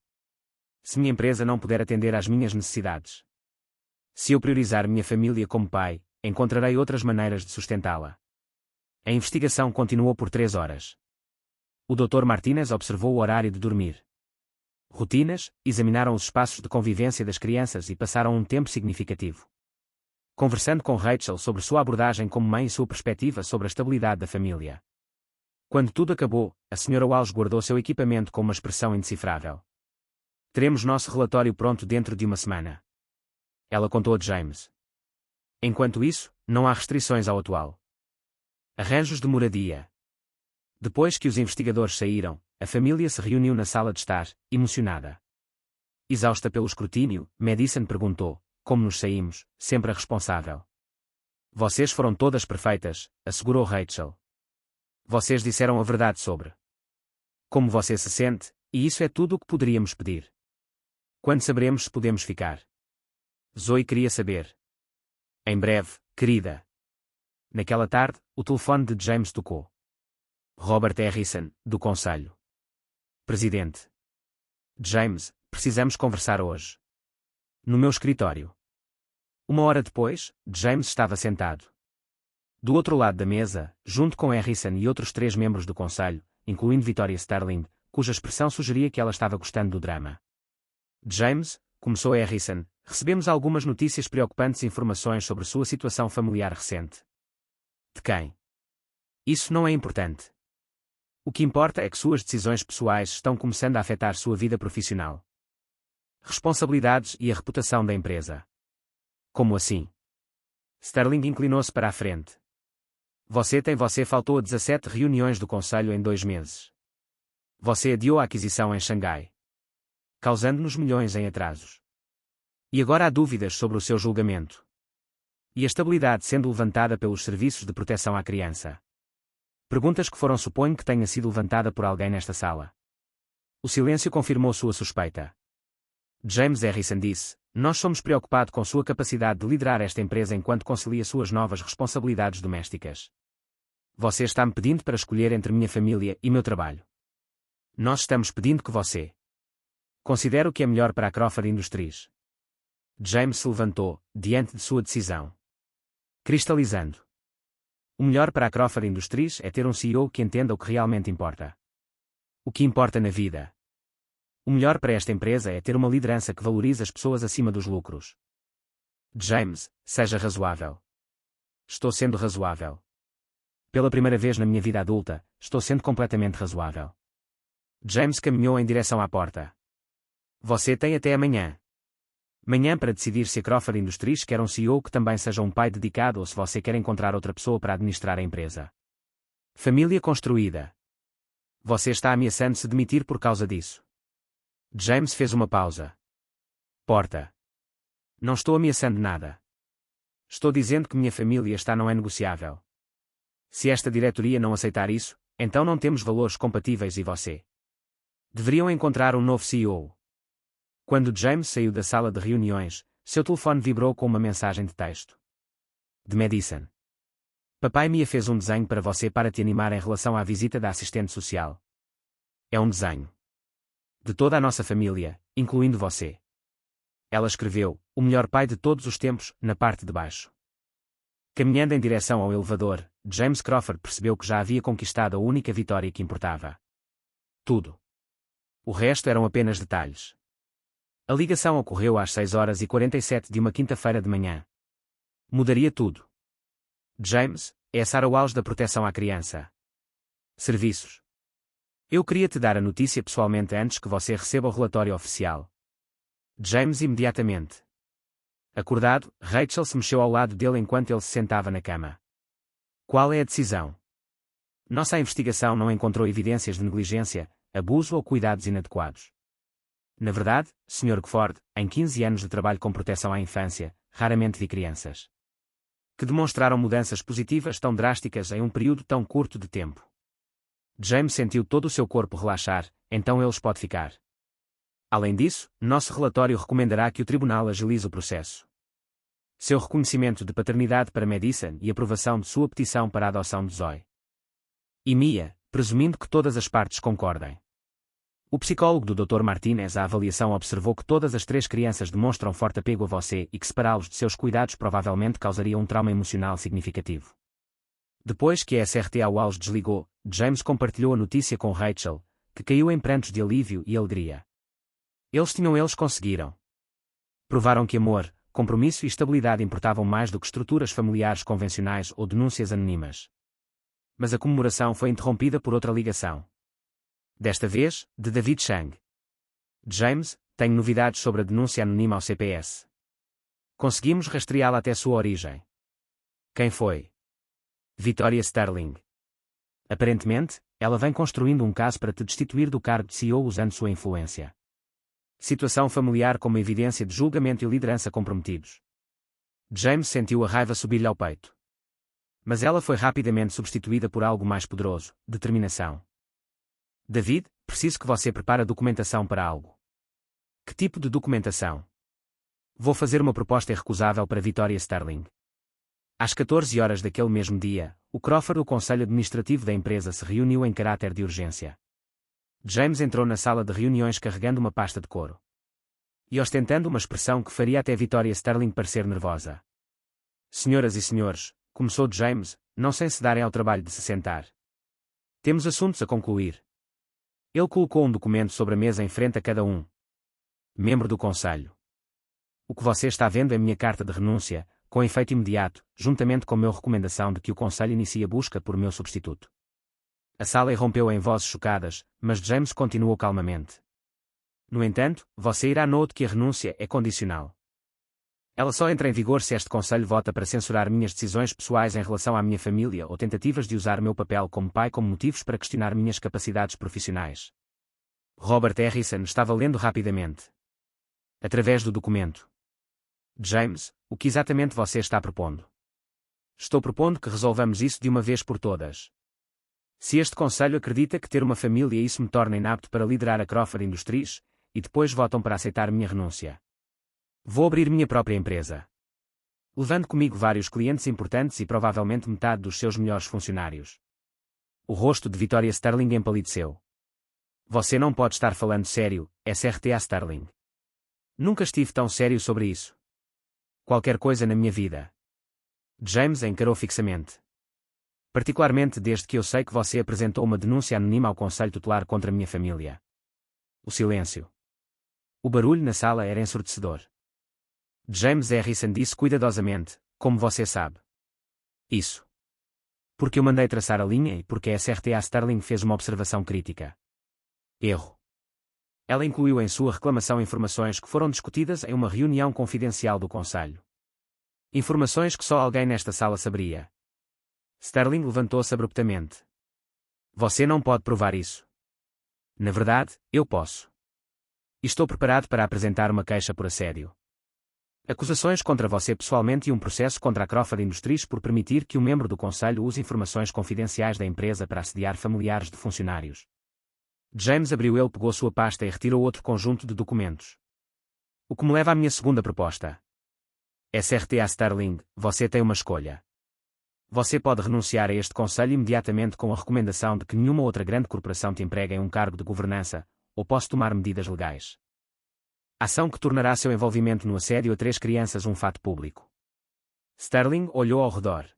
A: Se minha empresa não puder atender às minhas necessidades, se eu priorizar minha família como pai, encontrarei outras maneiras de sustentá-la. A investigação continuou por 3 horas. O Dr. Martínez observou o horário de dormir. Rotinas, examinaram os espaços de convivência das crianças e passaram um tempo significativo conversando com Rachel sobre sua abordagem como mãe e sua perspectiva sobre a estabilidade da família. Quando tudo acabou, a Sra. Walsh guardou seu equipamento com uma expressão indecifrável. Teremos nosso relatório pronto dentro de uma semana. Ela contou a James. Enquanto isso, não há restrições ao atual. Arranjos de moradia. Depois que os investigadores saíram, a família se reuniu na sala de estar, emocionada. Exausta pelo escrutínio, Madison perguntou: como nos saímos, sempre a responsável. Vocês foram todas perfeitas, assegurou Rachel. Vocês disseram a verdade sobre como você se sente, e isso é tudo o que poderíamos pedir. Quando saberemos se podemos ficar? Zoe queria saber. Em breve, querida. Naquela tarde, o telefone de James tocou. Robert Harrison, do Conselho. Presidente. James, precisamos conversar hoje. No meu escritório. 1 hora depois, James estava sentado do outro lado da mesa, junto com Harrison e outros 3 membros do Conselho, incluindo Victoria Sterling, cuja expressão sugeria que ela estava gostando do drama. James, começou Harrison, recebemos algumas notícias preocupantes e informações sobre sua situação familiar recente. De quem? Isso não é importante. O que importa é que suas decisões pessoais estão começando a afetar sua vida profissional, responsabilidades e a reputação da empresa. Como assim? Sterling inclinou-se para a frente. Você faltou a 17 reuniões do Conselho em 2 meses. Você adiou a aquisição em Xangai, causando-nos milhões em atrasos. E agora há dúvidas sobre o seu julgamento. E a estabilidade sendo levantada pelos serviços de proteção à criança. Perguntas que suponho que tenha sido levantada por alguém nesta sala. O silêncio confirmou sua suspeita. James Harrison disse: nós somos preocupados com sua capacidade de liderar esta empresa enquanto concilia suas novas responsabilidades domésticas. Você está me pedindo para escolher entre minha família e meu trabalho. Nós estamos pedindo que você considere o que é melhor para a Crawford Industries. James se levantou, diante de sua decisão. Cristalizando. O melhor para a Crawford Industries é ter um CEO que entenda o que realmente importa. O que importa na vida. O melhor para esta empresa é ter uma liderança que valorize as pessoas acima dos lucros. James, seja razoável. Estou sendo razoável. Pela primeira vez na minha vida adulta, estou sendo completamente razoável. James caminhou em direção à porta. Você tem até amanhã. Manhã para decidir se a Crawford Industries quer um CEO que também seja um pai dedicado ou se você quer encontrar outra pessoa para administrar a empresa. Família construída. Você está ameaçando se demitir por causa disso. James fez uma pausa. Porta. Não estou ameaçando nada. Estou dizendo que minha família não é negociável. Se esta diretoria não aceitar isso, então não temos valores compatíveis e você deveriam encontrar um novo CEO. Quando James saiu da sala de reuniões, seu telefone vibrou com uma mensagem de texto. De Madison. Papai Mia fez um desenho para você para te animar em relação à visita da assistente social. É um desenho de toda a nossa família, incluindo você. Ela escreveu, o melhor pai de todos os tempos, na parte de baixo. Caminhando em direção ao elevador, James Crawford percebeu que já havia conquistado a única vitória que importava. Tudo. O resto eram apenas detalhes. A ligação ocorreu às 6h47 de uma quinta-feira de manhã. Mudaria tudo. James, é a Sarah Walsh da proteção à criança. Serviços. Eu queria te dar a notícia pessoalmente antes que você receba o relatório oficial. James imediatamente. Acordado, Rachel se mexeu ao lado dele enquanto ele se sentava na cama. Qual é a decisão? Nossa investigação não encontrou evidências de negligência, abuso ou cuidados inadequados. Na verdade, Sr. Gford, em 15 anos de trabalho com proteção à infância, raramente vi crianças que demonstraram mudanças positivas tão drásticas em um período tão curto de tempo. James sentiu todo o seu corpo relaxar, então eles podem ficar. Além disso, nosso relatório recomendará que o tribunal agilize o processo. Seu reconhecimento de paternidade para Madison e aprovação de sua petição para a adoção de Zoe e Mia, presumindo que todas as partes concordem. O psicólogo do Dr. Martinez à avaliação observou que todas as 3 crianças demonstram forte apego a você e que separá-los de seus cuidados provavelmente causaria um trauma emocional significativo. Depois que a SRTA Walsh desligou, James compartilhou a notícia com Rachel, que caiu em prantos de alívio e alegria. Eles conseguiram. Provaram que amor, compromisso e estabilidade importavam mais do que estruturas familiares convencionais ou denúncias anônimas. Mas a comemoração foi interrompida por outra ligação. Desta vez, de David Chang. James, tenho novidades sobre a denúncia anônima ao CPS. Conseguimos rastreá-la até sua origem. Quem foi? Victoria Sterling. Aparentemente, ela vem construindo um caso para te destituir do cargo de CEO usando sua influência. Situação familiar como evidência de julgamento e liderança comprometidos. James sentiu a raiva subir-lhe ao peito. Mas ela foi rapidamente substituída por algo mais poderoso: determinação. David, preciso que você prepare a documentação para algo. Que tipo de documentação? Vou fazer uma proposta irrecusável para Victoria Sterling. Às 14 horas daquele mesmo dia, o Crawford do Conselho Administrativo da empresa se reuniu em caráter de urgência. James entrou na sala de reuniões carregando uma pasta de couro e ostentando uma expressão que faria até Victoria Sterling parecer nervosa. Senhoras e senhores, começou James, não sem se darem ao trabalho de se sentar. Temos assuntos a concluir. Ele colocou um documento sobre a mesa em frente a cada um. Membro do Conselho. O que você está vendo é minha carta de renúncia, com efeito imediato, juntamente com a minha recomendação de que o Conselho inicie a busca por meu substituto. A sala irrompeu em vozes chocadas, mas James continuou calmamente. No entanto, você irá notar que a renúncia é condicional. Ela só entra em vigor se este Conselho vota para censurar minhas decisões pessoais em relação à minha família ou tentativas de usar meu papel como pai como motivos para questionar minhas capacidades profissionais. Robert Harrison estava lendo rapidamente. Através do documento. James, o que exatamente você está propondo? Estou propondo que resolvamos isso de uma vez por todas. Se este Conselho acredita que ter uma família isso me torna inapto para liderar a Crawford Industries, e depois votam para aceitar minha renúncia. Vou abrir minha própria empresa. Levando comigo vários clientes importantes e provavelmente metade dos seus melhores funcionários. O rosto de Victoria Sterling empalideceu. Você não pode estar falando sério, SRTA Sterling. Nunca estive tão sério sobre isso. Qualquer coisa na minha vida. James a encarou fixamente. Particularmente desde que eu sei que você apresentou uma denúncia anônima ao Conselho Tutelar contra minha família. O silêncio. O barulho na sala era ensurdecedor. James Harrison disse cuidadosamente, como você sabe. Isso. Porque eu mandei traçar a linha e porque a SRTA Sterling fez uma observação crítica. Erro. Ela incluiu em sua reclamação informações que foram discutidas em uma reunião confidencial do Conselho. Informações que só alguém nesta sala saberia. Sterling levantou-se abruptamente. Você não pode provar isso. Na verdade, eu posso. E estou preparado para apresentar uma queixa por assédio. Acusações contra você pessoalmente e um processo contra a Crawford Industries por permitir que um membro do Conselho use informações confidenciais da empresa para assediar familiares de funcionários. James abriu. Ele pegou sua pasta e retirou outro conjunto de documentos. O que me leva à minha segunda proposta. SRTA Sterling, você tem uma escolha. Você pode renunciar a este Conselho imediatamente com a recomendação de que nenhuma outra grande corporação te empregue em um cargo de governança, ou posso tomar medidas legais. Ação que tornará seu envolvimento no assédio a 3 crianças um fato público. Sterling olhou ao redor.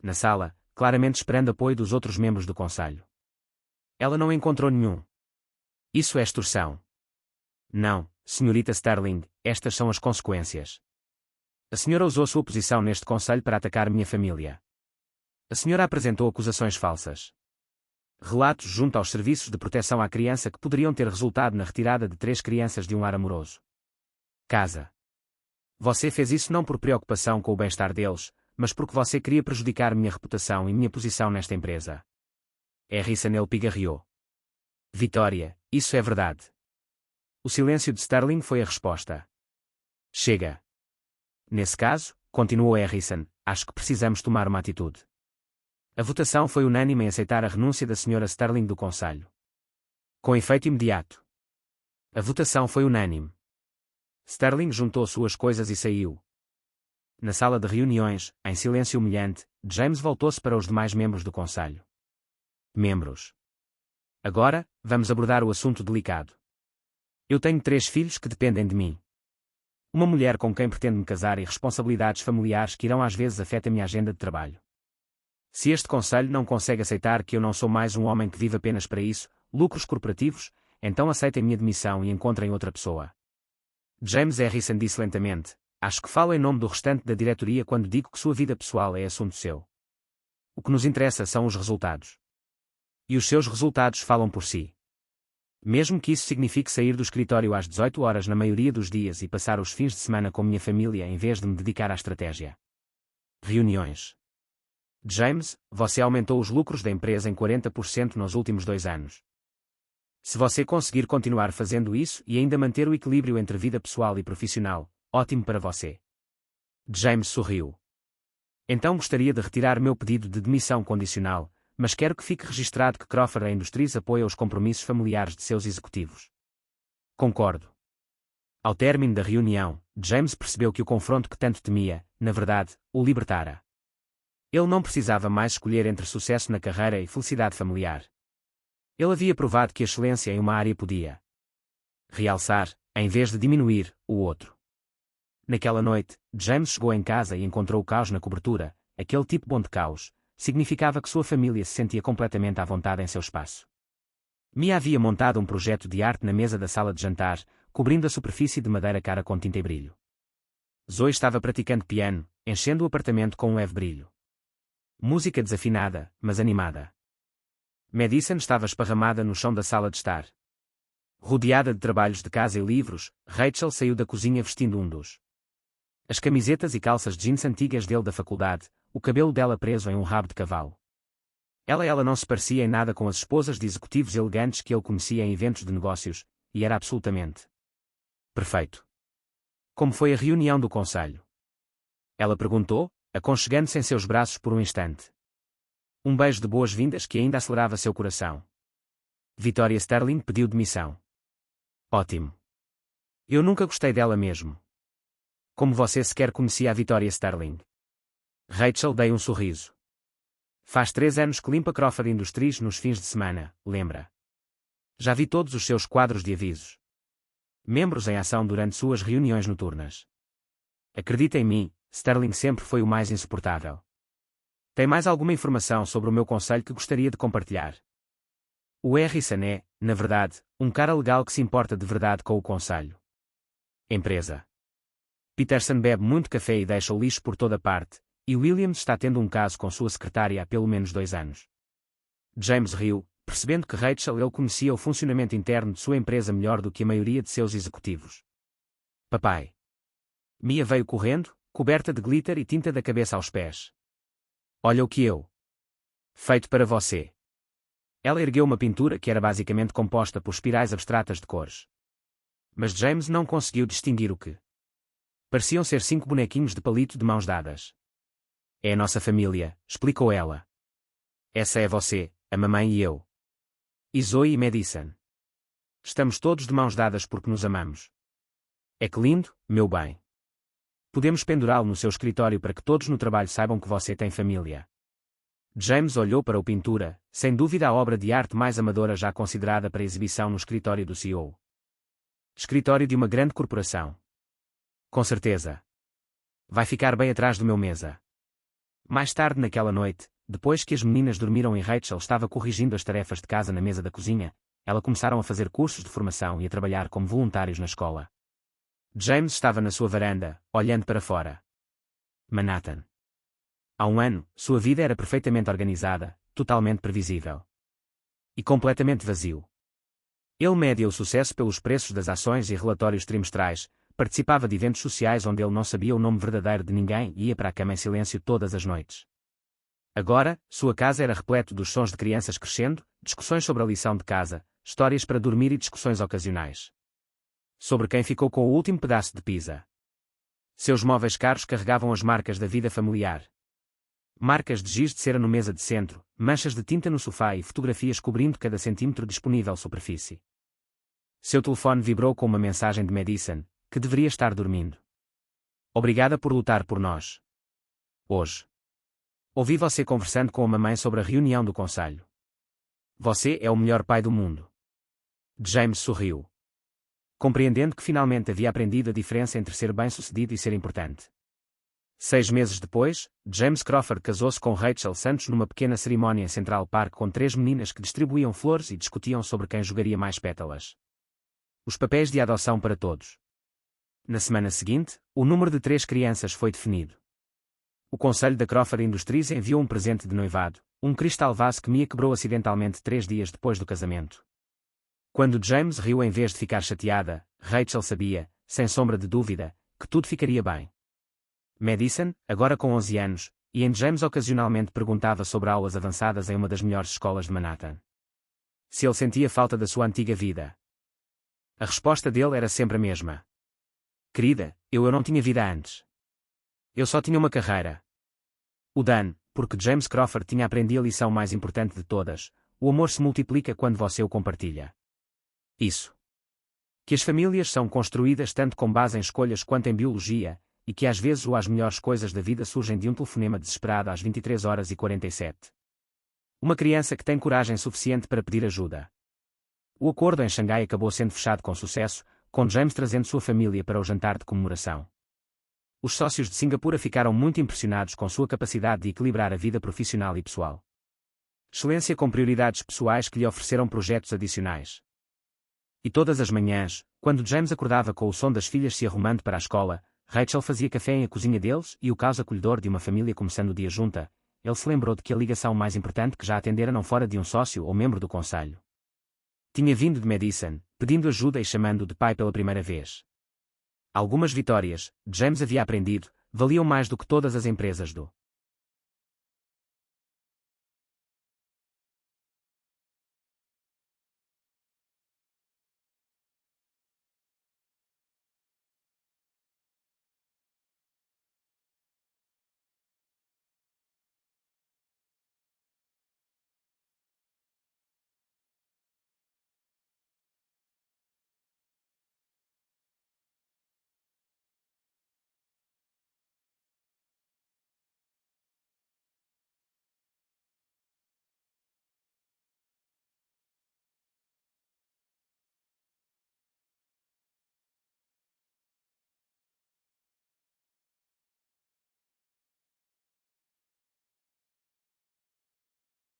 A: Na sala, claramente esperando apoio dos outros membros do Conselho. Ela não encontrou nenhum. Isso é extorsão. Não, senhorita Sterling, estas são as consequências. A senhora usou sua posição neste Conselho para atacar minha família. A senhora apresentou acusações falsas. Relatos junto aos serviços de proteção à criança que poderiam ter resultado na retirada de 3 crianças de um lar amoroso. Casa. Você fez isso não por preocupação com o bem-estar deles, mas porque você queria prejudicar minha reputação e minha posição nesta empresa. Harrison ele pigarreou. Vitória, isso é verdade. O silêncio de Sterling foi a resposta. Chega. Nesse caso, continuou Harrison, acho que precisamos tomar uma atitude. A votação foi unânime em aceitar a renúncia da Sra. Sterling do Conselho. Com efeito imediato. A votação foi unânime. Sterling juntou suas coisas e saiu. Na sala de reuniões, em silêncio humilhante, James voltou-se para os demais membros do conselho. Membros. Agora, vamos abordar o assunto delicado. Eu tenho 3 filhos que dependem de mim. Uma mulher com quem pretendo me casar e responsabilidades familiares que irão às vezes afetar a minha agenda de trabalho. Se este conselho não consegue aceitar que eu não sou mais um homem que vive apenas para isso, lucros corporativos, então aceitem minha demissão e encontrem outra pessoa. James Harrison disse lentamente: acho que falo em nome do restante da diretoria quando digo que sua vida pessoal é assunto seu. O que nos interessa são os resultados. E os seus resultados falam por si. Mesmo que isso signifique sair do escritório às 18 horas na maioria dos dias e passar os fins de semana com minha família em vez de me dedicar à estratégia. Reuniões. James, você aumentou os lucros da empresa em 40% nos últimos 2 anos. Se você conseguir continuar fazendo isso e ainda manter o equilíbrio entre vida pessoal e profissional, ótimo para você. James sorriu. Então gostaria de retirar meu pedido de demissão condicional, mas quero que fique registrado que Crawford Industries apoia os compromissos familiares de seus executivos. Concordo. Ao término da reunião, James percebeu que o confronto que tanto temia, na verdade, o libertara. Ele não precisava mais escolher entre sucesso na carreira e felicidade familiar. Ele havia provado que a excelência em uma área podia realçar, em vez de diminuir, o outro. Naquela noite, James chegou em casa e encontrou o caos na cobertura. Aquele tipo bom de caos significava que sua família se sentia completamente à vontade em seu espaço. Mia havia montado um projeto de arte na mesa da sala de jantar, cobrindo a superfície de madeira cara com tinta e brilho. Zoe estava praticando piano, enchendo o apartamento com um leve brilho. Música desafinada, mas animada. Madison estava esparramada no chão da sala de estar. Rodeada de trabalhos de casa e livros, Rachel saiu da cozinha vestindo um dos as camisetas e calças jeans antigas dele da faculdade, o cabelo dela preso em um rabo de cavalo. Ela não se parecia em nada com as esposas de executivos elegantes que ele conhecia em eventos de negócios, e era absolutamente perfeito. Como foi a reunião do conselho? Ela perguntou, aconchegando-se em seus braços por um instante. Um beijo de boas-vindas que ainda acelerava seu coração. Victoria Sterling pediu demissão. Ótimo. Eu nunca gostei dela mesmo. Como você sequer conhecia a Victoria Sterling? Rachel deu um sorriso. Faz 3 anos que limpa Crawford Industries nos fins de semana, lembra? Já vi todos os seus quadros de avisos. Membros em ação durante suas reuniões noturnas. Acredita em mim, Sterling sempre foi o mais insuportável. Tem mais alguma informação sobre o meu conselho que gostaria de compartilhar? O Harrison é, na verdade, um cara legal que se importa de verdade com o conselho. Empresa. Peterson bebe muito café e deixa o lixo por toda parte, e Williams está tendo um caso com sua secretária há pelo menos 2 anos. James riu, percebendo que Rachel ele conhecia o funcionamento interno de sua empresa melhor do que a maioria de seus executivos. Papai. Mia veio correndo, coberta de glitter e tinta da cabeça aos pés. Olha o que eu. Feito para você. Ela ergueu uma pintura que era basicamente composta por espirais abstratas de cores. Mas James não conseguiu distinguir o que. Pareciam ser 5 bonequinhos de palito de mãos dadas. É a nossa família, explicou ela. Essa é você, a mamãe e eu. E Zoe e Madison. Estamos todos de mãos dadas porque nos amamos. É que lindo, meu bem. Podemos pendurá-lo no seu escritório para que todos no trabalho saibam que você tem família. James olhou para a pintura, sem dúvida a obra de arte mais amadora já considerada para exibição no escritório do CEO. Escritório de uma grande corporação. Com certeza. Vai ficar bem atrás do meu mesa. Mais tarde naquela noite, depois que as meninas dormiram e Rachel estava corrigindo as tarefas de casa na mesa da cozinha, elas começaram a fazer cursos de formação e a trabalhar como voluntários na escola. James estava na sua varanda, olhando para fora. Manhattan. Há 1 ano, sua vida era perfeitamente organizada, totalmente previsível. E completamente vazio. Ele media o sucesso pelos preços das ações e relatórios trimestrais, participava de eventos sociais onde ele não sabia o nome verdadeiro de ninguém e ia para a cama em silêncio todas as noites. Agora, sua casa era repleto dos sons de crianças crescendo, discussões sobre a lição de casa, histórias para dormir e discussões ocasionais. Sobre quem ficou com o último pedaço de pizza. Seus móveis caros carregavam as marcas da vida familiar. Marcas de giz de cera no mesa de centro, manchas de tinta no sofá e fotografias cobrindo cada centímetro disponível superfície. Seu telefone vibrou com uma mensagem de Madison, que deveria estar dormindo. Obrigada por lutar por nós. Hoje. Ouvi você conversando com a mamãe sobre a reunião do conselho. Você é o melhor pai do mundo. James sorriu, compreendendo que finalmente havia aprendido a diferença entre ser bem-sucedido e ser importante. 6 meses depois, James Crawford casou-se com Rachel Santos numa pequena cerimónia em Central Park com 3 meninas que distribuíam flores e discutiam sobre quem jogaria mais pétalas. Os papéis de adoção para todos. Na semana seguinte, o número de 3 crianças foi definido. O conselho da Crawford Industries enviou um presente de noivado, um cristal vase que Mia quebrou acidentalmente 3 dias depois do casamento. Quando James riu em vez de ficar chateada, Rachel sabia, sem sombra de dúvida, que tudo ficaria bem. Madison, agora com 11 anos, e em James ocasionalmente perguntava sobre aulas avançadas em uma das melhores escolas de Manhattan. Se ele sentia falta da sua antiga vida. A resposta dele era sempre a mesma. Querida, eu não tinha vida antes. Eu só tinha uma carreira. O Dan, porque James Crawford tinha aprendido a lição mais importante de todas: o amor se multiplica quando você o compartilha. Isso. Que as famílias são construídas tanto com base em escolhas quanto em biologia, e que às vezes as melhores coisas da vida surgem de um telefonema desesperado às 23h47. Uma criança que tem coragem suficiente para pedir ajuda. O acordo em Xangai acabou sendo fechado com sucesso, com James trazendo sua família para o jantar de comemoração. Os sócios de Singapura ficaram muito impressionados com sua capacidade de equilibrar a vida profissional e pessoal. Excelência com prioridades pessoais que lhe ofereceram projetos adicionais. E todas as manhãs, quando James acordava com o som das filhas se arrumando para a escola, Rachel fazia café em a cozinha deles e o caos acolhedor de uma família começando o dia junta, ele se lembrou de que a ligação mais importante que já atendera não fora de um sócio ou membro do conselho. Tinha vindo de Madison, pedindo ajuda e chamando-o de pai pela primeira vez. Algumas vitórias, James havia aprendido, valiam mais do que todas as empresas do